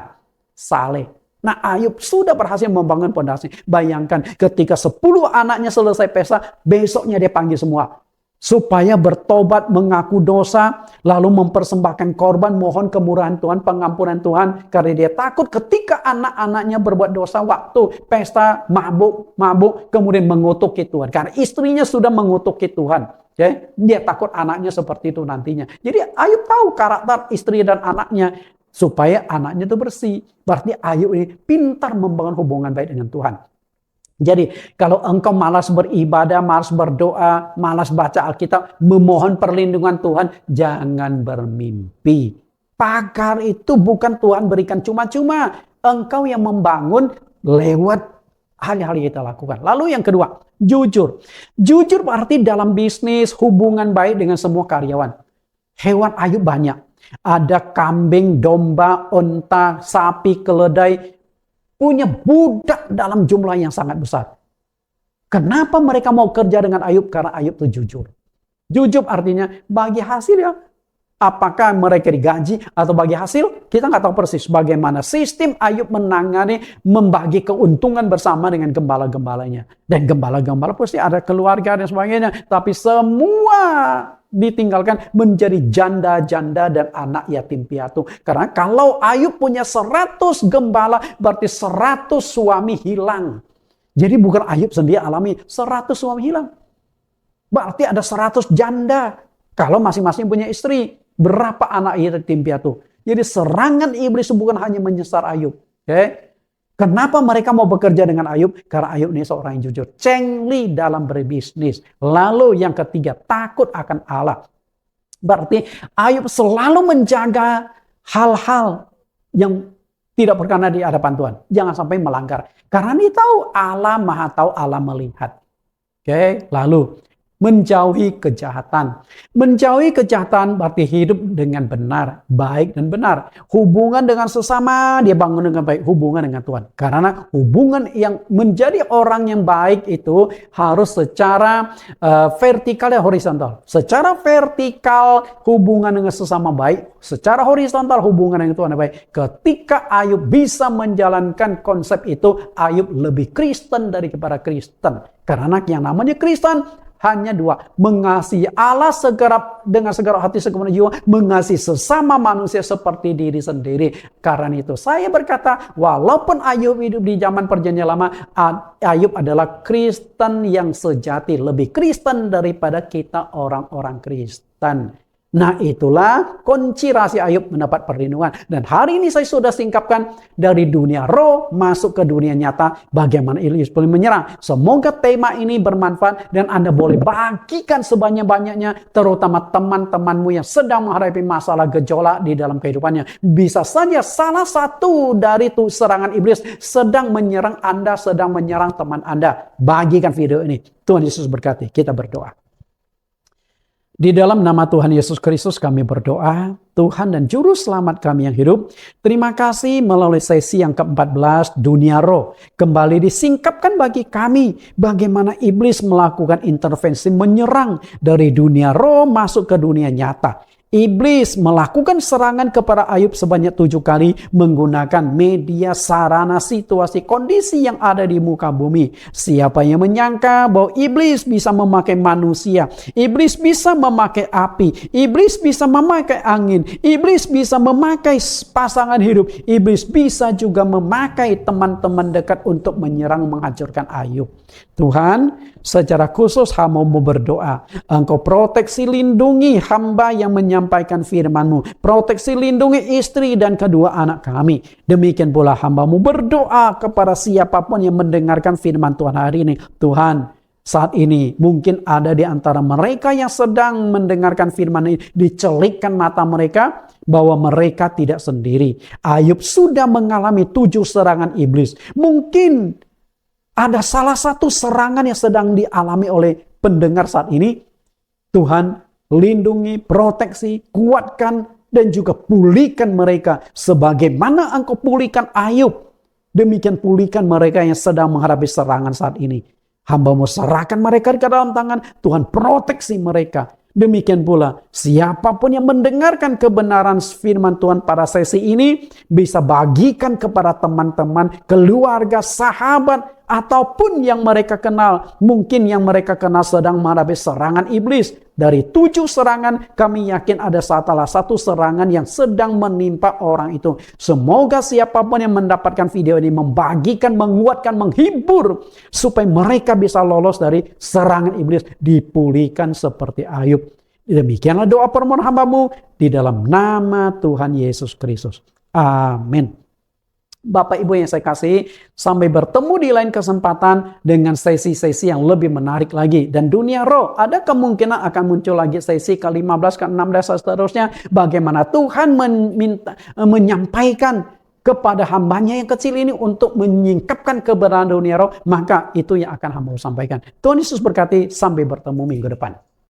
Saleh. Nah, Ayub sudah berhasil membangun pondasi. Bayangkan ketika 10 anaknya selesai pesta, besoknya dia panggil semua. Supaya bertobat, mengaku dosa, lalu mempersembahkan korban, mohon kemurahan Tuhan, pengampunan Tuhan. Karena dia takut ketika anak-anaknya berbuat dosa waktu pesta, mabuk, kemudian mengutuki Tuhan. Karena istrinya sudah mengutuki Tuhan. Dia takut anaknya seperti itu nantinya. Jadi Ayub tahu karakter istri dan anaknya. Supaya anaknya itu bersih. Berarti Ayub ini pintar membangun hubungan baik dengan Tuhan. Jadi kalau engkau malas beribadah, malas berdoa, malas baca Alkitab, memohon perlindungan Tuhan, jangan bermimpi. Pagar itu bukan Tuhan berikan cuma-cuma. Engkau yang membangun lewat hal-hal yang kita lakukan. Lalu yang kedua, jujur. Jujur berarti dalam bisnis, hubungan baik dengan semua karyawan. Hewan Ayub banyak. Ada kambing, domba, onta, sapi, keledai. Punya budak dalam jumlah yang sangat besar. Kenapa mereka mau kerja dengan Ayub? Karena Ayub itu jujur. Jujur artinya bagi hasil ya. Apakah mereka digaji atau bagi hasil? Kita nggak tahu persis bagaimana sistem Ayub menangani, membagi keuntungan bersama dengan gembala-gembalanya. Dan gembala-gembala pasti ada keluarga dan sebagainya. Tapi semua ditinggalkan menjadi janda-janda dan anak yatim piatu. Karena kalau Ayub punya 100 gembala, berarti 100 suami hilang. Jadi bukan Ayub sendiri alami, 100 suami hilang. Berarti ada 100 janda. Kalau masing-masing punya istri, berapa anak yatim piatu? Jadi serangan iblis bukan hanya menyasar Ayub. Kenapa mereka mau bekerja dengan Ayub? Karena Ayub ini seorang yang jujur. Cengli dalam berbisnis. Lalu yang ketiga, takut akan Allah. Berarti Ayub selalu menjaga hal-hal yang tidak berkenan di hadapan Tuhan. Jangan sampai melanggar. Karena dia tahu Allah maha tahu, Allah melihat. Oke, lalu menjauhi kejahatan. Menjauhi kejahatan berarti hidup dengan benar, baik dan benar. Hubungan dengan sesama dia bangun dengan baik, hubungan dengan Tuhan. Karena hubungan yang menjadi orang yang baik itu harus secara vertikal dan horizontal. Secara vertikal hubungan dengan sesama baik, secara horizontal hubungan dengan Tuhan baik. Ketika Ayub bisa menjalankan konsep itu, Ayub lebih Kristen daripada Kristen. Karena yang namanya Kristen hanya dua, mengasihi Allah dengan segenap hati, segenap jiwa, mengasihi sesama manusia seperti diri sendiri. Karena itu saya berkata, walaupun Ayub hidup di zaman perjanjian lama, Ayub adalah Kristen yang sejati, lebih Kristen daripada kita orang-orang Kristen. Nah, itulah kunci rahasia Ayub mendapat perlindungan. Dan hari ini saya sudah singkapkan dari dunia roh masuk ke dunia nyata, bagaimana iblis boleh menyerang. Semoga tema ini bermanfaat dan Anda boleh bagikan sebanyak-banyaknya, terutama teman-temanmu yang sedang menghadapi masalah gejolak di dalam kehidupannya. Bisa saja salah satu dari serangan iblis sedang menyerang Anda, sedang menyerang teman Anda. Bagikan video ini. Tuhan Yesus berkati. Kita berdoa. Di dalam nama Tuhan Yesus Kristus kami berdoa, Tuhan dan Juru Selamat kami yang hidup, terima kasih melalui sesi yang ke-14 dunia roh. Kembali disingkapkan bagi kami bagaimana iblis melakukan intervensi menyerang dari dunia roh masuk ke dunia nyata. Iblis melakukan serangan kepada Ayub sebanyak 7 kali menggunakan media, sarana, situasi, kondisi yang ada di muka bumi. Siapa yang menyangka bahwa iblis bisa memakai manusia, iblis bisa memakai api, iblis bisa memakai angin, iblis bisa memakai pasangan hidup, iblis bisa juga memakai teman-teman dekat untuk menyerang, menghancurkan Ayub. Tuhan, secara khusus hamba-Mu berdoa, Engkau proteksi lindungi hamba yang menyampaikan firman-Mu. Proteksi lindungi istri dan kedua anak kami. Demikian pula hamba-Mu berdoa kepada siapapun yang mendengarkan firman Tuhan hari ini. Tuhan, saat ini mungkin ada di antara mereka yang sedang mendengarkan firman ini, dicelikkan mata mereka bahwa mereka tidak sendiri. Ayub sudah mengalami 7 serangan iblis. Mungkin ada salah satu serangan yang sedang dialami oleh pendengar saat ini. Tuhan, lindungi, proteksi, kuatkan, dan juga pulihkan mereka. Sebagaimana Engkau pulihkan Ayub, demikian pulihkan mereka yang sedang menghadapi serangan saat ini. Hamba-Mu serahkan mereka ke dalam tangan. Tuhan, proteksi mereka. Demikian pula siapapun yang mendengarkan kebenaran firman Tuhan pada sesi ini bisa bagikan kepada teman-teman, keluarga, sahabat, ataupun yang mereka kenal. Mungkin yang mereka kenal sedang menghadapi serangan iblis. Dari 7 serangan, kami yakin ada salah satu serangan yang sedang menimpa orang itu. Semoga siapapun yang mendapatkan video ini membagikan, menguatkan, menghibur, supaya mereka bisa lolos dari serangan iblis, dipulihkan seperti Ayub. Demikianlah doa permohonan hamba-Mu di dalam nama Tuhan Yesus Kristus. Amin. Bapak Ibu yang saya kasih, sampai bertemu di lain kesempatan dengan sesi-sesi yang lebih menarik lagi. Dan dunia roh, ada kemungkinan akan muncul lagi sesi ke-15, ke-16, dan seterusnya. Bagaimana Tuhan menyampaikan kepada hambanya yang kecil ini untuk menyingkapkan kebenaran dunia roh, maka itu yang akan hamba sampaikan. Tuhan Yesus berkati, sampai bertemu minggu depan.